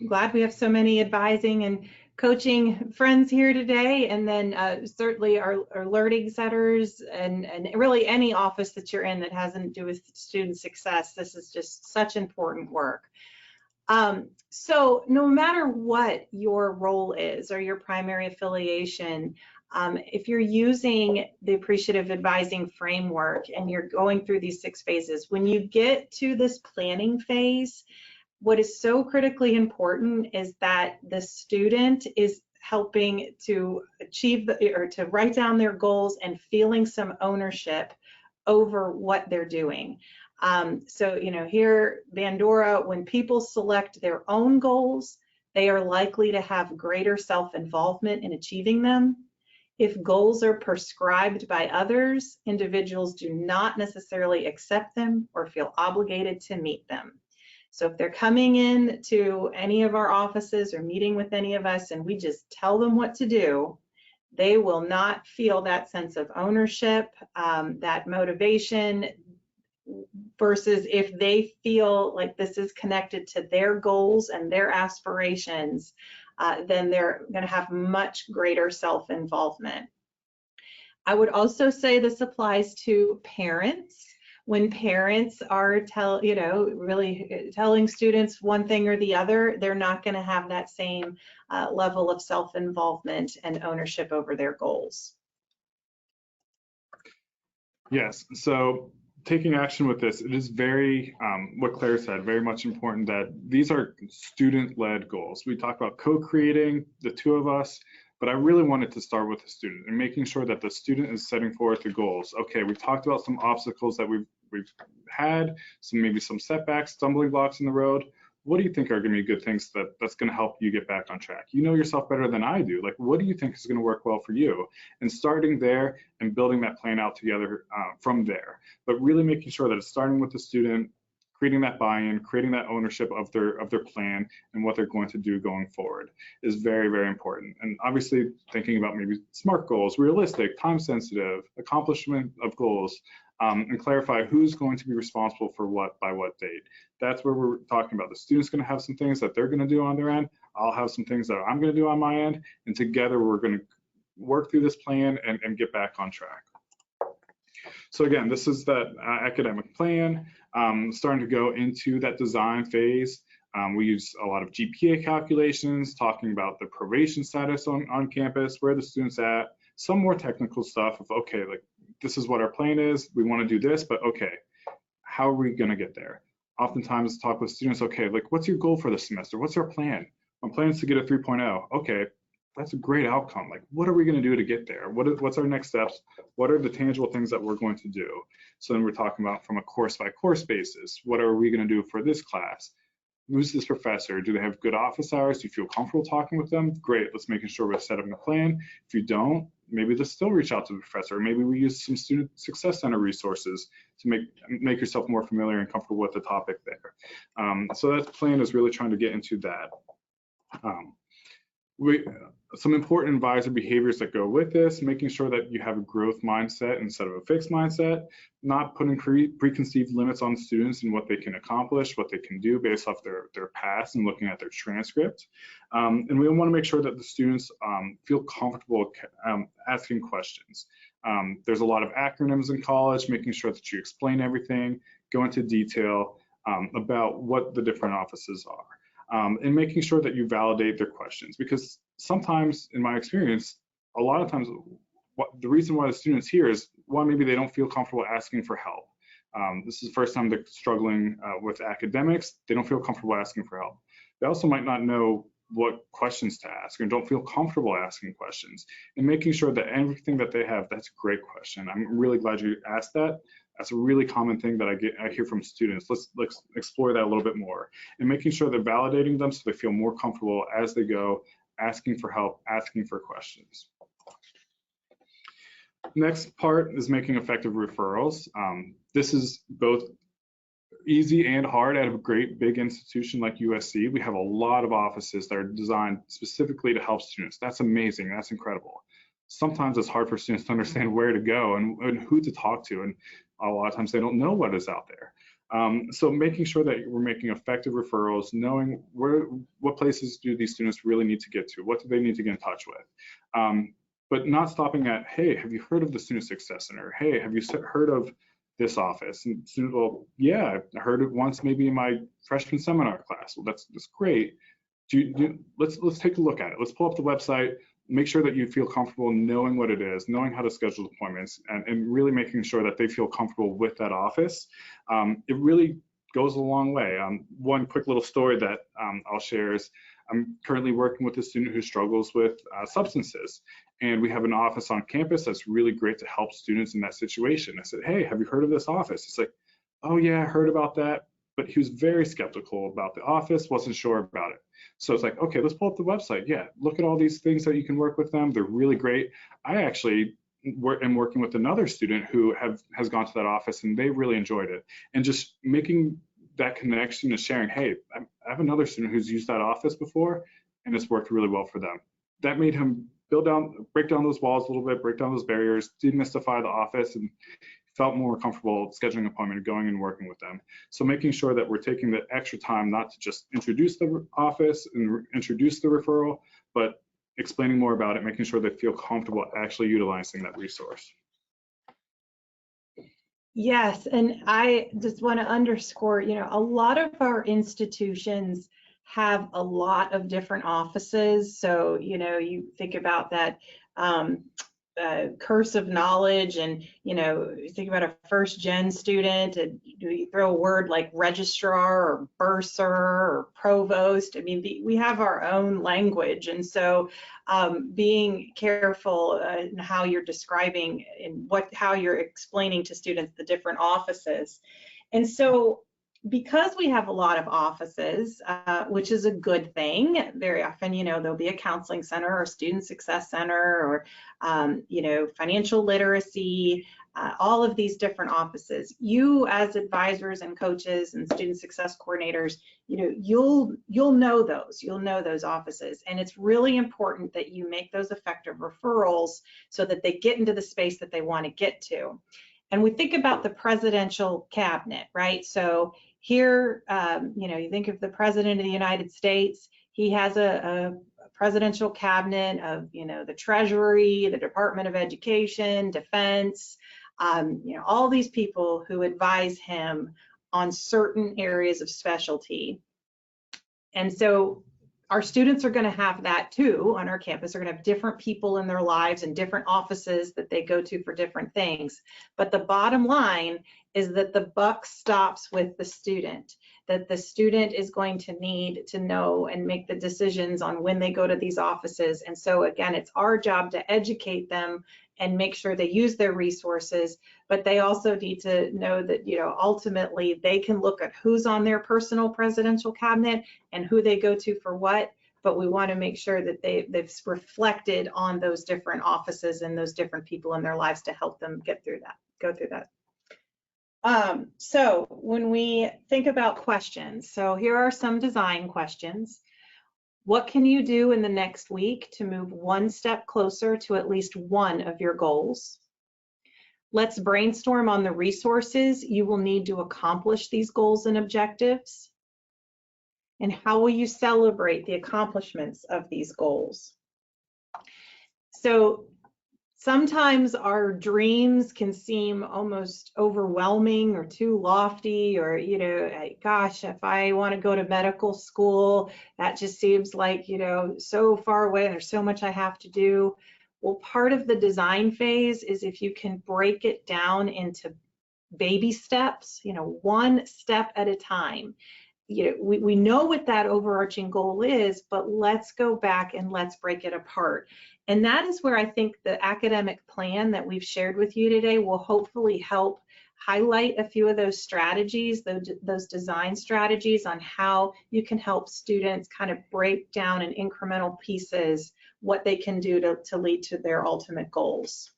Glad we have so many advising and coaching friends here today, and then certainly our learning centers and really any office that you're in that has to do with student success. This is just such important work. So no matter what your role is or your primary affiliation, if you're using the Appreciative Advising framework and you're going through these 6 phases, when you get to this planning phase, what is so critically important is that the student is helping to achieve or to write down their goals and feeling some ownership over what they're doing. So, here, Bandura, when people select their own goals, they are likely to have greater self-involvement in achieving them. If goals are prescribed by others, individuals do not necessarily accept them or feel obligated to meet them. So if they're coming in to any of our offices or meeting with any of us and we just tell them what to do, they will not feel that sense of ownership, that motivation, versus if they feel like this is connected to their goals and their aspirations, then they're going to have much greater self-involvement. I would also say this applies to parents. When parents are really telling students one thing or the other, they're not going to have that same level of self-involvement and ownership over their goals. Yes, so taking action with this, it is very, what Claire said, very much important that these are student-led goals. We talk about co-creating, the 2 of us, but I really wanted to start with the student and making sure that the student is setting forth the goals. Okay, we talked about some obstacles that we've had, maybe some setbacks, stumbling blocks in the road. What do you think are going to be good things that's going to help you get back on track? You know yourself better than I do. Like, what do you think is going to work well for you? And starting there and building that plan out together from there. But really making sure that it's starting with the student, creating that buy-in, creating that ownership of their plan and what they're going to do going forward is very, very important. And obviously thinking about maybe SMART goals, realistic, time-sensitive, accomplishment of goals, and clarify who's going to be responsible for what by what date. That's where we're talking about. The student's going to have some things that they're going to do on their end. I'll have some things that I'm going to do on my end. And together we're going to work through this plan and get back on track. So again, this is that academic plan, starting to go into that design phase. We use a lot of GPA calculations, talking about the probation status on campus, where the student's at, some more technical stuff of, okay, like this is what our plan is, we want to do this, but okay, how are we going to get there? Oftentimes talk with students, okay, like what's your goal for the semester? What's our plan? My plan is to get a 3.0. Okay, that's a great outcome. Like, what are we going to do to get there? What's our next steps? What are the tangible things that we're going to do? So then we're talking about from a course by course basis. What are we going to do for this class? Who's this professor? Do they have good office hours? Do you feel comfortable talking with them? Great, let's make sure we're setting a plan. If you don't, maybe let's still reach out to the professor. Maybe we use some student success center resources to make yourself more familiar and comfortable with the topic there. So that plan is really trying to get into that. Some important advisor behaviors that go with this, making sure that you have a growth mindset instead of a fixed mindset, not putting preconceived limits on students and what they can accomplish, what they can do based off their past and looking at their transcript. And we want to make sure that the students feel comfortable asking questions. There's a lot of acronyms in college, making sure that you explain everything, go into detail about what the different offices are. And making sure that you validate their questions, because sometimes, in my experience, a lot of times, the reason why the student's here is, one, maybe they don't feel comfortable asking for help. This is the first time they're struggling with academics. They don't feel comfortable asking for help. They also might not know what questions to ask and don't feel comfortable asking questions. And making sure that everything that they have, that's a great question. I'm really glad you asked that. That's a really common thing that I hear from students. Let's explore that a little bit more, and making sure they're validating them so they feel more comfortable as they go, asking for help, asking for questions. Next part is making effective referrals. This is both easy and hard at a great big institution like USC. We have a lot of offices that are designed specifically to help students. That's amazing, that's incredible. Sometimes it's hard for students to understand where to go and who to talk to, and a lot of times they don't know what is out there. So making sure that we're making effective referrals, knowing what places do these students really need to get to, what do they need to get in touch with, but not stopping at, hey, have you heard of the Student Success Center? Hey, have you heard of this office? And students, well, yeah, I heard it once, maybe in my freshman seminar class. Well, that's great. Let's take a look at it. Let's pull up the website. Make sure that you feel comfortable knowing what it is, knowing how to schedule appointments, and really making sure that they feel comfortable with that office. It really goes a long way. One quick little story that I'll share is I'm currently working with a student who struggles with substances, and we have an office on campus that's really great to help students in that situation. I said, hey, have you heard of this office? He's like, oh yeah, I heard about that, but he was very skeptical about the office, wasn't sure about it. So it's like, okay, let's pull up the website. Yeah, look at all these things that you can work with them. They're really great. I actually am working with another student who has gone to that office and they really enjoyed it. And just making that connection and sharing, hey, I have another student who's used that office before and it's worked really well for them. That made him break down those walls a little bit, break down those barriers, demystify the office, and felt more comfortable scheduling an appointment and going and working with them. So making sure that we're taking the extra time not to just introduce the office and introduce the referral, but explaining more about it, making sure they feel comfortable actually utilizing that resource. Yes, and I just want to underscore, a lot of our institutions have a lot of different offices. So, you think about that curse of knowledge, and you think about a first gen student, and you throw a word like registrar or bursar or provost. I mean, we have our own language, and so being careful in how you're describing and how you're explaining to students the different offices. And so because we have a lot of offices, which is a good thing, very often, there'll be a counseling center or student success center or, financial literacy, all of these different offices. You as advisors and coaches and student success coordinators, you'll know those offices. And it's really important that you make those effective referrals so that they get into the space that they want to get to. And we think about the presidential cabinet, right? So here, you think of the President of the United States, he has a presidential cabinet of, the Treasury, the Department of Education, Defense, all these people who advise him on certain areas of specialty. And so our students are going to have that too on our campus. They're going to have different people in their lives and different offices that they go to for different things. But the bottom line is that the buck stops with the student, that the student is going to need to know and make the decisions on when they go to these offices. And so again, it's our job to educate them and make sure they use their resources, but they also need to know that, you know, ultimately they can look at who's on their personal presidential cabinet and who they go to for what, but we want to make sure that they've reflected on those different offices and those different people in their lives to help them get through that, go through that. So when we think about questions, so here are some design questions. What can you do in the next week to move one step closer to at least one of your goals? Let's brainstorm on the resources you will need to accomplish these goals and objectives. And how will you celebrate the accomplishments of these goals? So sometimes our dreams can seem almost overwhelming or too lofty, or, you know, gosh, if I want to go to medical school, that just seems like, you know, so far away and there's so much I have to do. Well, part of the design phase is if you can break it down into baby steps, you know, one step at a time. You know, we know what that overarching goal is, but let's go back and let's break it apart. And that is where I think the academic plan that we've shared with you today will hopefully help highlight a few of those strategies, those design strategies on how you can help students kind of break down in incremental pieces what they can do to lead to their ultimate goals.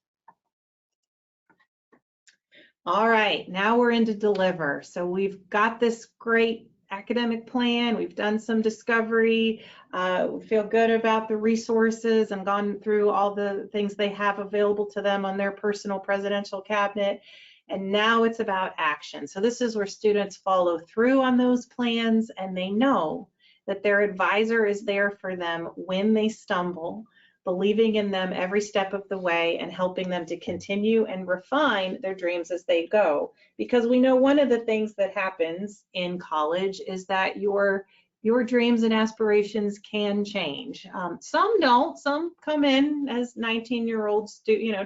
All right, now we're into deliver. So we've got this great academic plan, we've done some discovery, we feel good about the resources and gone through all the things they have available to them on their personal presidential cabinet, and now it's about action. So this is where students follow through on those plans and they know that their advisor is there for them when they stumble, believing in them every step of the way and helping them to continue and refine their dreams as they go. Because we know one of the things that happens in college is that your dreams and aspirations can change. Some don't, some come in as 19-year-old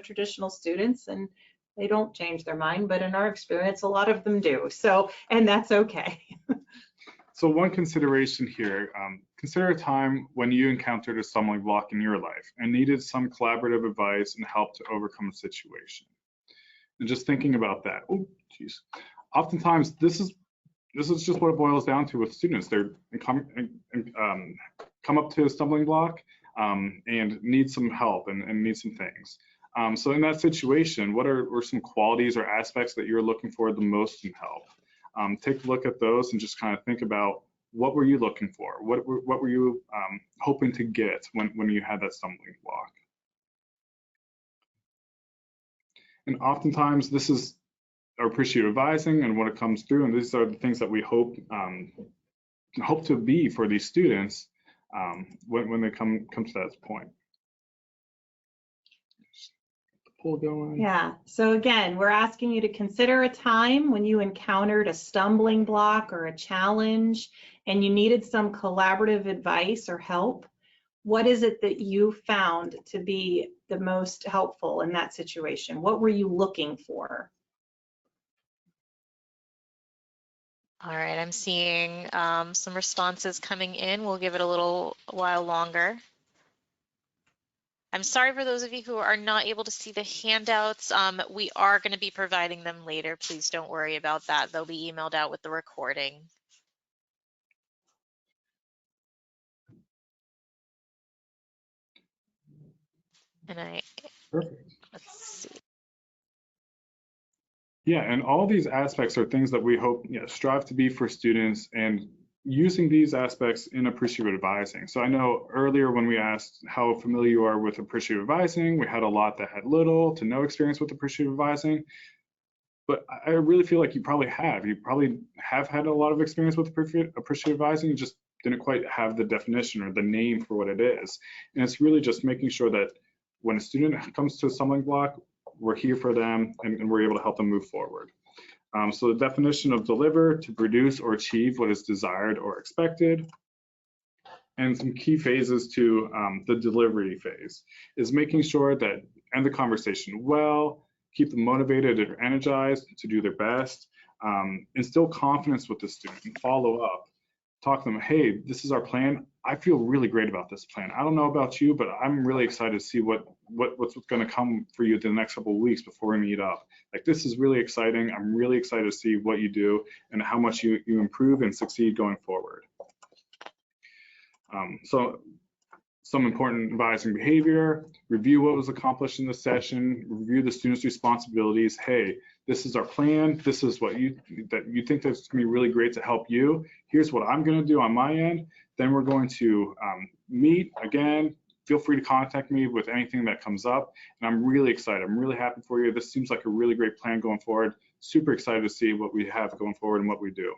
traditional students and they don't change their mind, but in our experience, a lot of them do. So, and that's okay. So one consideration here, consider a time when you encountered a stumbling block in your life and needed some collaborative advice and help to overcome a situation. And just thinking about that, oh, geez. Oftentimes, this is just what it boils down to with students. They come up to a stumbling block and need some help and need some things. So in that situation, what are some qualities or aspects that you're looking for the most in help? Take a look at those and just kind of think about what were you looking for? What were you hoping to get when you had that stumbling block? And oftentimes this is our appreciative advising and what it comes through, and these are the things that we hope to be for these students when they come to that point. Going. Yeah, so again, we're asking you to consider a time when you encountered a stumbling block or a challenge and you needed some collaborative advice or help. What is it that you found to be the most helpful in that situation? What were you looking for? All right, I'm seeing some responses coming in. We'll give it a little while longer. I'm sorry for those of you who are not able to see the handouts. We are going to be providing them later. Please don't worry about that. They'll be emailed out with the recording. And Perfect. Let's see. Yeah, and all these aspects are things that we hope strive to be for students, and using these aspects in appreciative advising. So I know earlier when we asked how familiar you are with appreciative advising, we had a lot that had little to no experience with appreciative advising, but I really feel like you probably have. You probably have had a lot of experience with appreciative advising, you just didn't quite have the definition or the name for what it is. And it's really just making sure that when a student comes to a stumbling block, we're here for them and we're able to help them move forward. So the definition of deliver, to produce or achieve what is desired or expected. And some key phases to the delivery phase is making sure that end the conversation well, keep them motivated and energized to do their best, instill confidence with the student, follow up, talk to them, hey, this is our plan. I feel really great about this plan. I don't know about you, but I'm really excited to see what's going to come for you in the next couple of weeks before we meet up. Like, this is really exciting. I'm really excited to see what you do and how much you improve and succeed going forward. So some important advising behavior, review what was accomplished in the session, review the students' responsibilities. Hey, this is our plan. This is what you think that's gonna be really great to help you. Here's what I'm gonna do on my end. Then we're going to meet again. Feel free to contact me with anything that comes up. And I'm really excited. I'm really happy for you. This seems like a really great plan going forward. Super excited to see what we have going forward and what we do.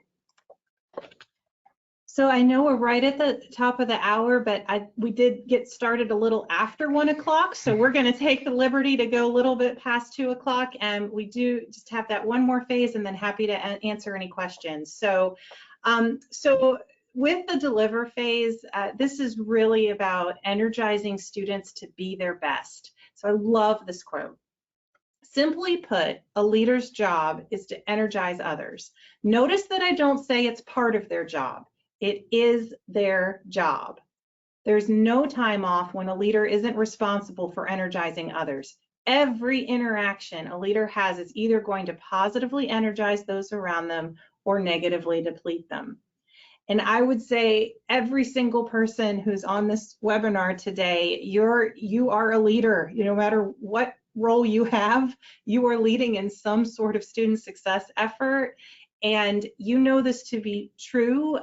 So I know we're right at the top of the hour, but we did get started a little after 1 o'clock. So we're going to take the liberty to go a little bit past 2 o'clock. And we do just have that one more phase, and then happy to answer any questions. So, with the deliver phase, this is really about energizing students to be their best. So I love this quote. Simply put, a leader's job is to energize others. Notice that I don't say it's part of their job. It is their job. There's no time off when a leader isn't responsible for energizing others. Every interaction a leader has is either going to positively energize those around them or negatively deplete them. And I would say every single person who's on this webinar today, you are a leader. No matter what role you have, you are leading in some sort of student success effort. And you know this to be true,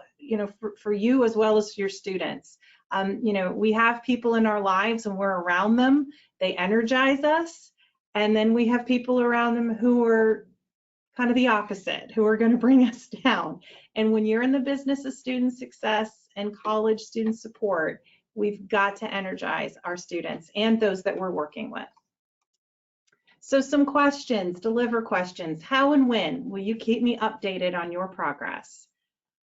for you as well as your students. We have people in our lives and we're around them, they energize us. And then we have people around them who are kind of the opposite, who are going to bring us down. And when you're in the business of student success and college student support, we've got to energize our students and those that we're working with. So some questions, deliver questions. How and when will you keep me updated on your progress?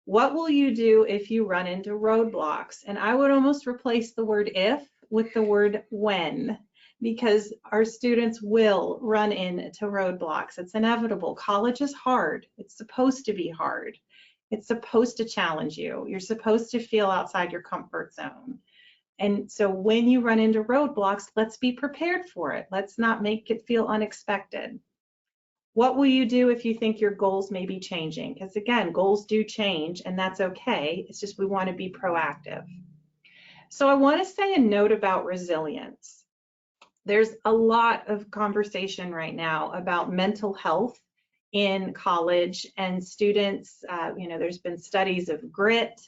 What will you do if you run into roadblocks? And I would almost replace the word if with the word when, because our students will run into roadblocks. It's inevitable. College is hard. It's supposed to be hard. It's supposed to challenge you. You're supposed to feel outside your comfort zone. And so when you run into roadblocks, let's be prepared for it. Let's not make it feel unexpected. What will you do if you think your goals may be changing? Because again, goals do change, and that's okay. It's just we want to be proactive. So I want to say a note about resilience. There's a lot of conversation right now about mental health in college, and students, there's been studies of grit,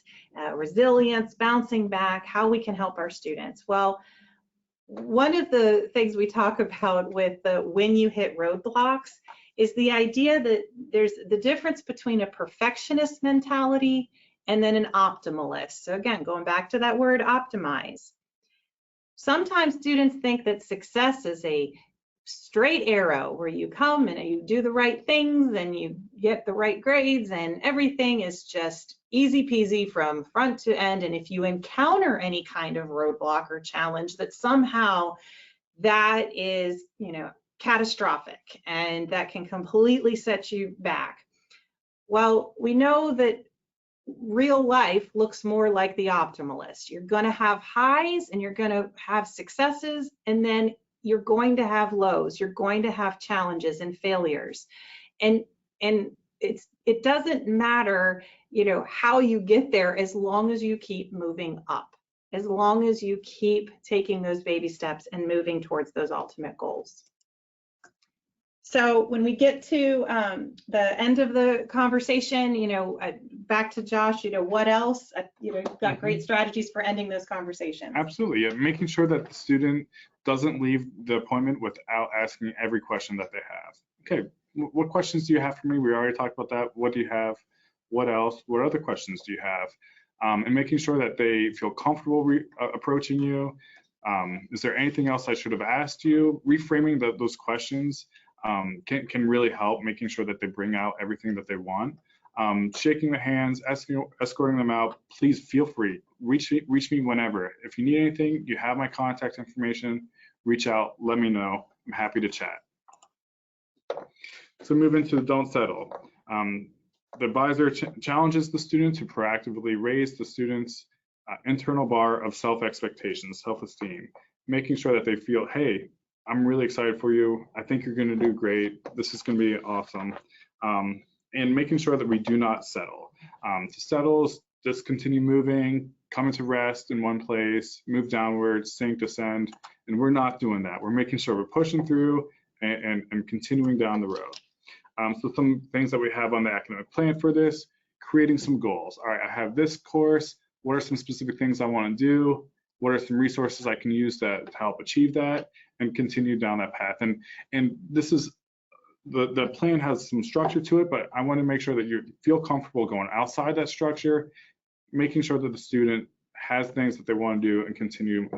resilience, bouncing back, how we can help our students. Well, one of the things we talk about with the when you hit roadblocks is the idea that there's the difference between a perfectionist mentality and then an optimalist. So again, going back to that word optimize. Sometimes students think that success is a straight arrow where you come and you do the right things and you get the right grades and everything is just easy peasy from front to end. And if you encounter any kind of roadblock or challenge, that somehow that is, catastrophic and that can completely set you back. Well, we know that real life looks more like the optimalist. You're going to have highs and you're going to have successes, and then you're going to have lows. You're going to have challenges and failures, and it doesn't matter, how you get there, as long as you keep moving up, as long as you keep taking those baby steps and moving towards those ultimate goals. So when we get to the end of the conversation, back to Josh, what else? You've got great strategies for ending those conversations. Absolutely, yeah. Making sure that the student doesn't leave the appointment without asking every question that they have. Okay, what questions do you have for me? We already talked about that. What do you have? What else? What other questions do you have? And making sure that they feel comfortable approaching you. Is there anything else I should have asked you? Reframing those questions can really help, making sure that they bring out everything that they want. shaking the hands, escorting them out, please feel free. Reach me whenever. If you need anything, you have my contact information. Reach out, let me know. I'm happy to chat. So move into don't settle. The advisor challenges the student to proactively raise the student's internal bar of self-expectations, self-esteem, making sure that they feel, hey, I'm really excited for you. I think you're going to do great. This is going to be awesome. And making sure that we do not settle. To settle is just continue moving, come into rest in one place, move downwards, sink, descend, and we're not doing that. We're making sure we're pushing through and continuing down the road. So some things that we have on the academic plan for this, creating some goals. All right, I have this course. What are some specific things I want to do? What are some resources I can use to help achieve that and continue down that path? And this is, the plan has some structure to it, but I want to make sure that you feel comfortable going outside that structure, making sure that the student has things that they want to do and continue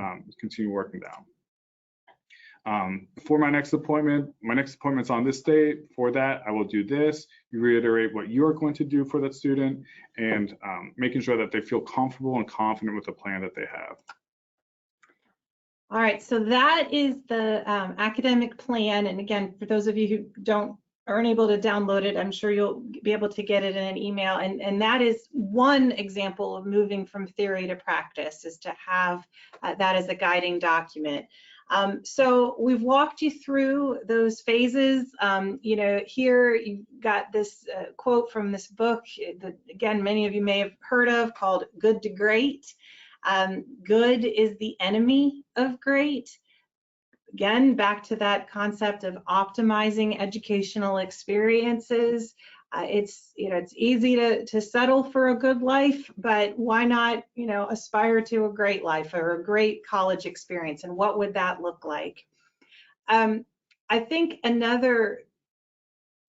working down. For my next appointment's on this date. For that, I will do this. You reiterate what you're going to do for that student and making sure that they feel comfortable and confident with the plan that they have. All right, so that is the academic plan. And again, for those of you who aren't able to download it, I'm sure you'll be able to get it in an email. And that is one example of moving from theory to practice, is to have that as a guiding document. So we've walked you through those phases. You know, here you've got this quote from this book that, again, many of you may have heard of, called Good to Great. Good is the enemy of great. Again, back to that concept of optimizing educational experiences. It's easy to settle for a good life, but why not, aspire to a great life or a great college experience? And what would that look like? I think another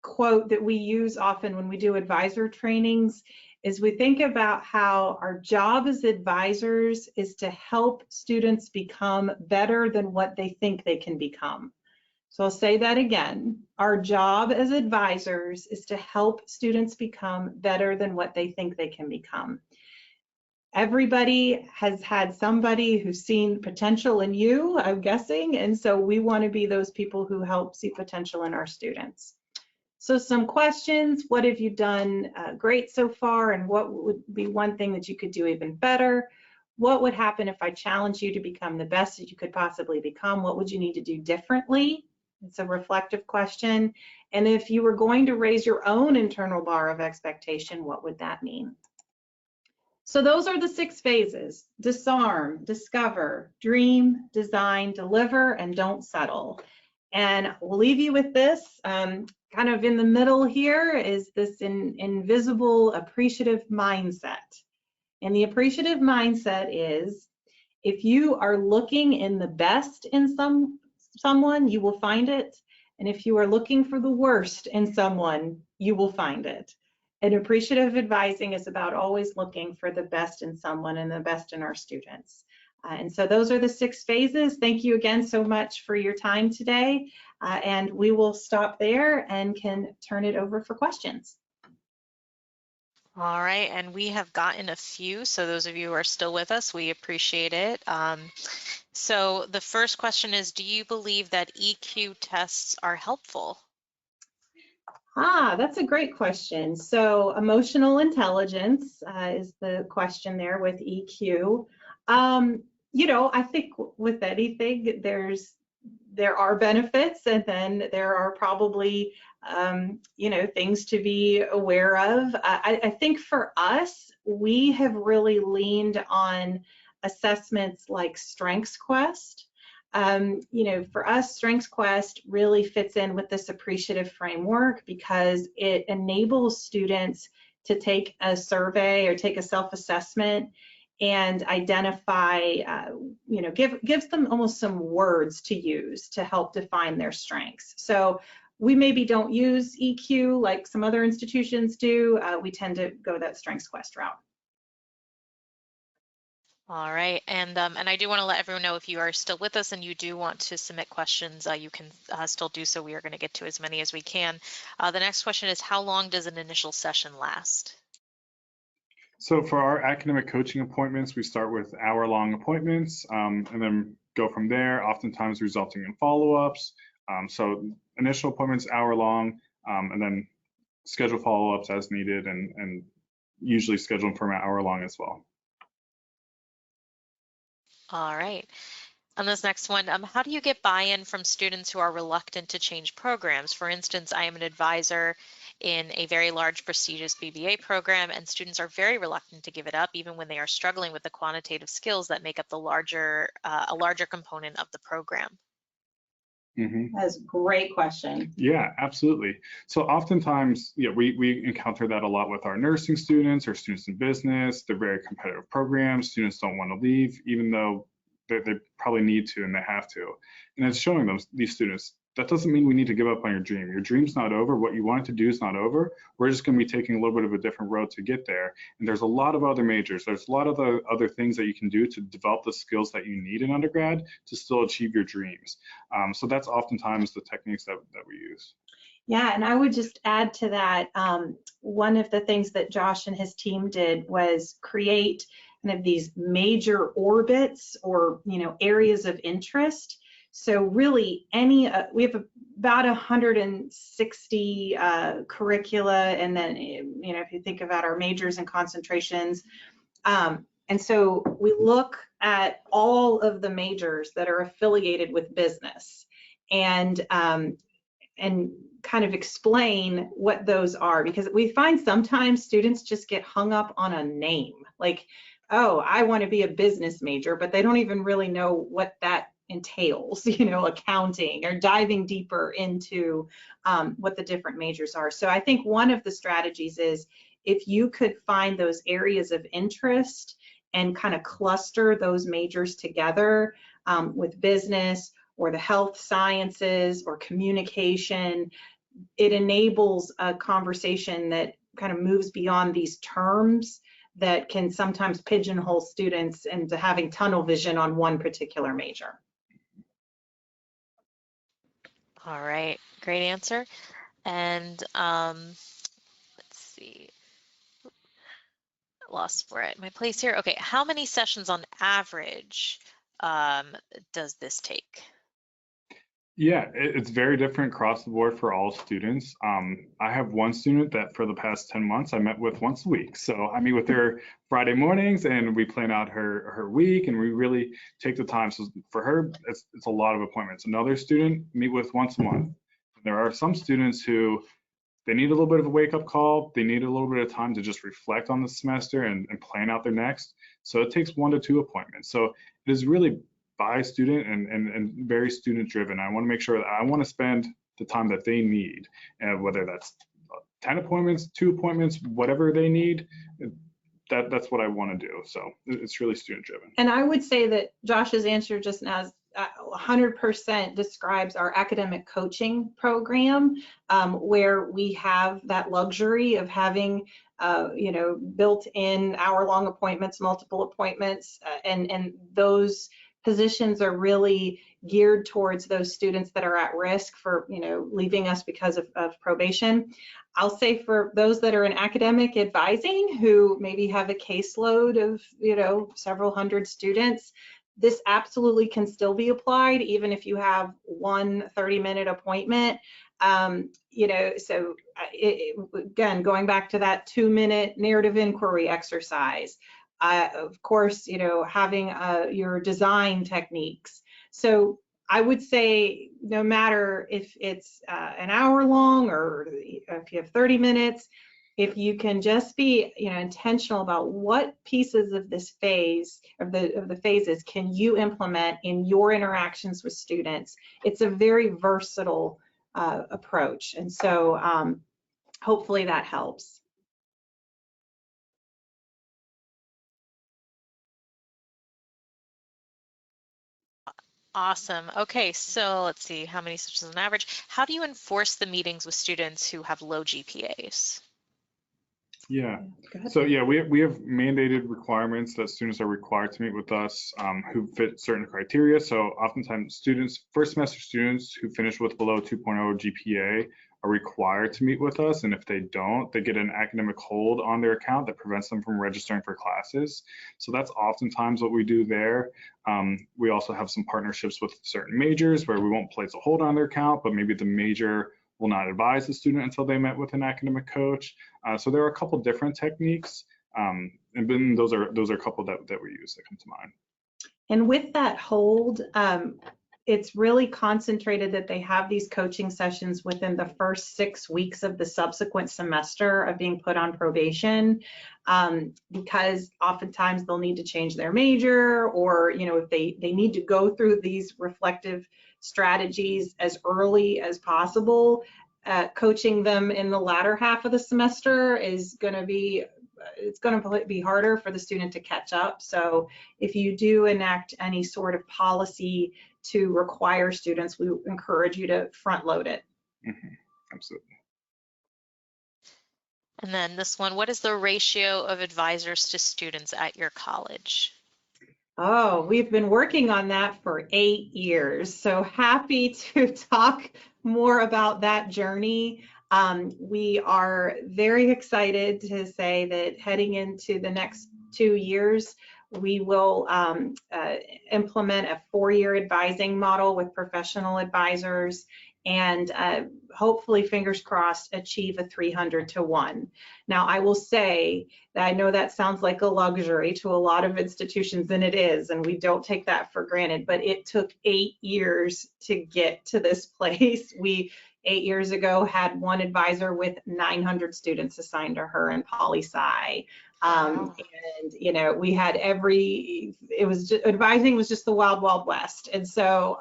quote that we use often when we do advisor trainings is we think about how our job as advisors is to help students become better than what they think they can become. So I'll say that again. Our job as advisors is to help students become better than what they think they can become. Everybody has had somebody who's seen potential in you, I'm guessing, and so we want to be those people who help see potential in our students. So some questions: what have you done great so far, and what would be one thing that you could do even better? What would happen if I challenge you to become the best that you could possibly become? What would you need to do differently? It's a reflective question. And if you were going to raise your own internal bar of expectation, what would that mean? So those are the 6 phases: disarm, discover, dream, design, deliver, and don't settle. And we'll leave you with this. Kind of in the middle here is this invisible appreciative mindset. And the appreciative mindset is, if you are looking in the best in someone, you will find it. And if you are looking for the worst in someone, you will find it. And appreciative advising is about always looking for the best in someone and the best in our students. And so those are the 6 phases. Thank you again so much for your time today. And we will stop there and can turn it over for questions. All right, and we have gotten a few, so those of you who are still with us, we appreciate it. So the first question is, do you believe that EQ tests are helpful? That's a great question. So emotional intelligence is the question there with EQ. I think with anything, there are benefits, and then there are probably things to be aware of. I think for us, we have really leaned on assessments like StrengthsQuest. For us, StrengthsQuest really fits in with this appreciative framework because it enables students to take a survey or take a self-assessment and identify, gives them almost some words to use to help define their strengths. So we maybe don't use EQ like some other institutions do. We tend to go that StrengthsQuest route. All right, and I do want to let everyone know if you are still with us and you do want to submit questions, you can still do so. We are going to get to as many as we can. The next question is, how long does an initial session last? So for our academic coaching appointments, we start with hour-long appointments and then go from there, oftentimes resulting in follow-ups. So initial appointments, hour-long, and then schedule follow-ups as needed, and usually schedule them for an hour-long as well. All right. On this next one, how do you get buy-in from students who are reluctant to change programs? For instance, I am an advisor in a very large prestigious BBA program, and students are very reluctant to give it up, even when they are struggling with the quantitative skills that make up the a larger component of the program. That's a great question. Yeah, absolutely. So oftentimes, yeah, we encounter that a lot with our nursing students or students in business. They're very competitive programs. Students don't want to leave, even though they probably need to and they have to. And it's showing them, these students, that doesn't mean we need to give up on your dream. Your dream's not over. What you wanted to do is not over. We're just going to be taking a little bit of a different road to get there. And there's a lot of other majors. There's a lot of other things that you can do to develop the skills that you need in undergrad to still achieve your dreams. So that's oftentimes the techniques that we use. Yeah, and I would just add to that, one of the things that Josh and his team did was create kind of these major orbits or, areas of interest. So really we have about 160 curricula, and then, if you think about our majors and concentrations, and so we look at all of the majors that are affiliated with business, and kind of explain what those are, because we find sometimes students just get hung up on a name, like, oh, I want to be a business major, but they don't even really know what that entails, accounting, or diving deeper into what the different majors are. So I think one of the strategies is, if you could find those areas of interest and kind of cluster those majors together with business or the health sciences or communication, it enables a conversation that kind of moves beyond these terms that can sometimes pigeonhole students into having tunnel vision on one particular major. All right, great answer. And let's see, lost where my place here. Okay, how many sessions on average does this take? Yeah, it's very different across the board for all students. I have one student that for the past 10 months I met with once a week. So I meet with her Friday mornings and we plan out her week, and we really take the time. So for her, it's a lot of appointments. Another student meet with once a month. There are some students who they need a little bit of a wake-up call. They need a little bit of time to just reflect on the semester and plan out their next. So it takes 1 to 2 appointments. So it is really by student and very student driven. I want to make sure that I want to spend the time that they need, and whether that's 10 appointments, 2 appointments, whatever they need, that's what I want to do. So it's really student driven. And I would say that Josh's answer just now is 100% describes our academic coaching program, where we have that luxury of having built-in hour-long appointments, multiple appointments, and those positions are really geared towards those students that are at risk for leaving us because of probation. I'll say for those that are in academic advising who maybe have a caseload of several hundred students, this absolutely can still be applied even if you have one 30-minute appointment. So again, going back to that 2-minute narrative inquiry exercise, of course, having your design techniques. So I would say no matter if it's an hour long or if you have 30 minutes, if you can just be intentional about what pieces of this phase of the phases can you implement in your interactions with students, it's a very versatile approach. And so hopefully that helps. Awesome. Okay, so let's see, how many sessions on average? How do you enforce the meetings with students who have low GPAs? Yeah. Go ahead. So yeah, we have mandated requirements that students are required to meet with us who fit certain criteria. So oftentimes students, first semester students who finish with below 2.0 GPA are required to meet with us. And if they don't, they get an academic hold on their account that prevents them from registering for classes. So that's oftentimes what we do there. We also have some partnerships with certain majors where we won't place a hold on their account, but maybe the major will not advise the student until they met with an academic coach. So there are a couple different techniques, and then those are a couple that we use that come to mind. And with that hold, it's really concentrated that they have these coaching sessions within the first 6 weeks of the subsequent semester of being put on probation, because oftentimes they'll need to change their major, or if they need to go through these reflective strategies as early as possible. Coaching them in the latter half of the semester is going to be harder for the student to catch up. So if you do enact any sort of policy to require students, we encourage you to front load it. Absolutely. And then this one, what is the ratio of advisors to students at your college? Oh, we've been working on that for 8 years. So happy to talk more about that journey. We are very excited to say that heading into the next 2 years, we will implement a 4-year advising model with professional advisors, and hopefully, fingers crossed, achieve a 300-to-1. Now, I will say that I know that sounds like a luxury to a lot of institutions, and it is, and we don't take that for granted, but it took 8 years to get to this place. We, 8 years ago, had one advisor with 900 students assigned to her in poli-sci. Wow. And we had advising was just the wild, wild west. And so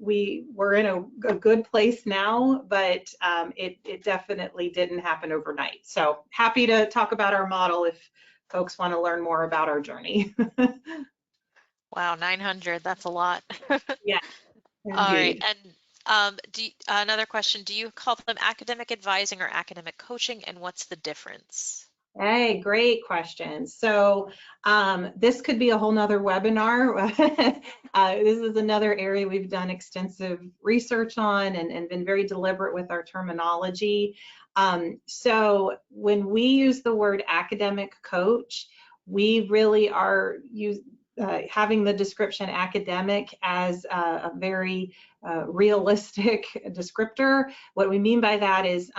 we're in a good place now, but it definitely didn't happen overnight. So happy to talk about our model if folks want to learn more about our journey. Wow, 900, that's a lot. Yeah. All right, Indeed. and another question, do you call them academic advising or academic coaching, and what's the difference? Hey, great question. So this could be a whole nother webinar. This is another area we've done extensive research on and been very deliberate with our terminology. So when we use the word academic coach, we really are having the description academic as a very realistic descriptor. What we mean by that is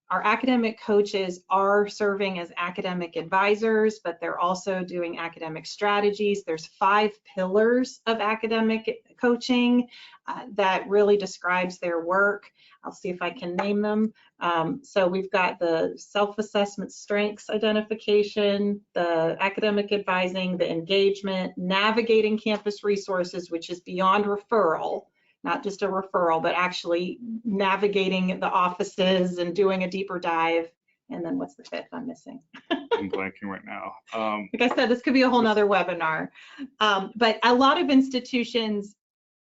our academic coaches are serving as academic advisors, but they're also doing academic strategies. There's 5 pillars of academic coaching that really describes their work. I'll see if I can name them. So we've got the self-assessment strengths identification, the academic advising, the engagement, navigating campus resources, which is beyond referral. Not just a referral, but actually navigating the offices and doing a deeper dive. And then what's the 5th I'm missing? I'm blanking right now. Like I said, this could be a whole nother webinar. But a lot of institutions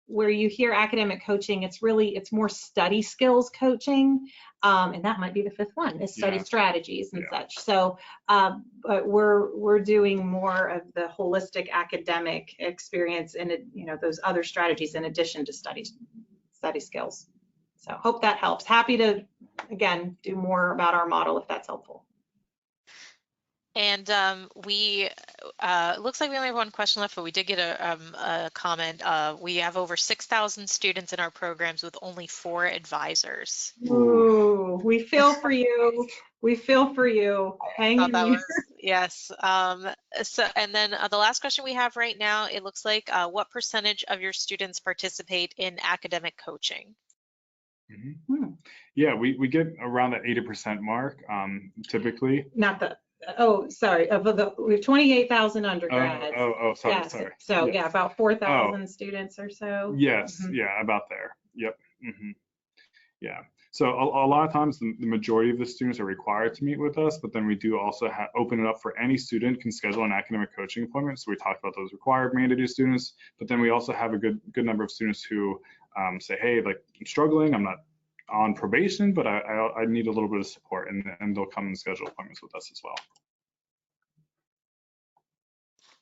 where you hear academic coaching, it's more study skills coaching. And that might be the 5th one, is study strategies and such. So but we're doing more of the holistic academic experience and those other strategies in addition to study skills. So hope that helps. Happy to, again, do more about our model if that's helpful. And it looks like we only have one question left, but we did get a comment. We have over 6,000 students in our programs with only 4 advisors. Ooh, we feel for you. We feel for you. Hang in there. Yes. So, and then the last question we have right now, it looks like what percentage of your students participate in academic coaching? Mm-hmm. Yeah, we get around the 80% mark typically. Not the. Oh, sorry. We have 28,000 undergrads. Sorry, yes. sorry. So yes. yeah, about 4,000 students or so. Yes, yeah, about there. Yep. Yeah. So a lot of times the majority of the students are required to meet with us, but then we do also open it up for any student can schedule an academic coaching appointment. So we talked about those required mandated students, but then we also have a good number of students who say, hey, like I'm struggling, I'm not on probation, but I need a little bit of support, and they'll come and schedule appointments with us as well.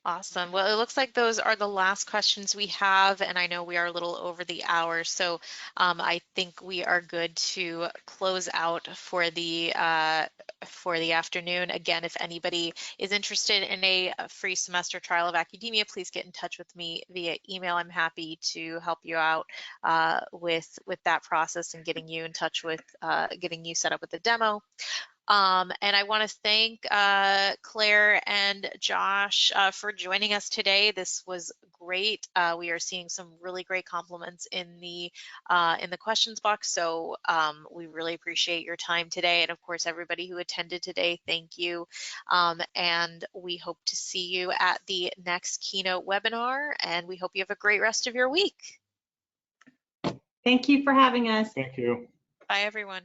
Awesome. Well, it looks like those are the last questions we have, and I know we are a little over the hour, so I think we are good to close out for the afternoon. Again, if anybody is interested in a free semester trial of Accudemia, please get in touch with me via email. I'm happy to help you out with that process and getting you in touch with getting you set up with the demo. And I want to thank Claire and Josh for joining us today. This was great. We are seeing some really great compliments in the questions box, so we really appreciate your time today. And of course, everybody who attended today, thank you. And we hope to see you at the next Keynote webinar, and we hope you have a great rest of your week. Thank you for having us. Thank you. Bye, everyone.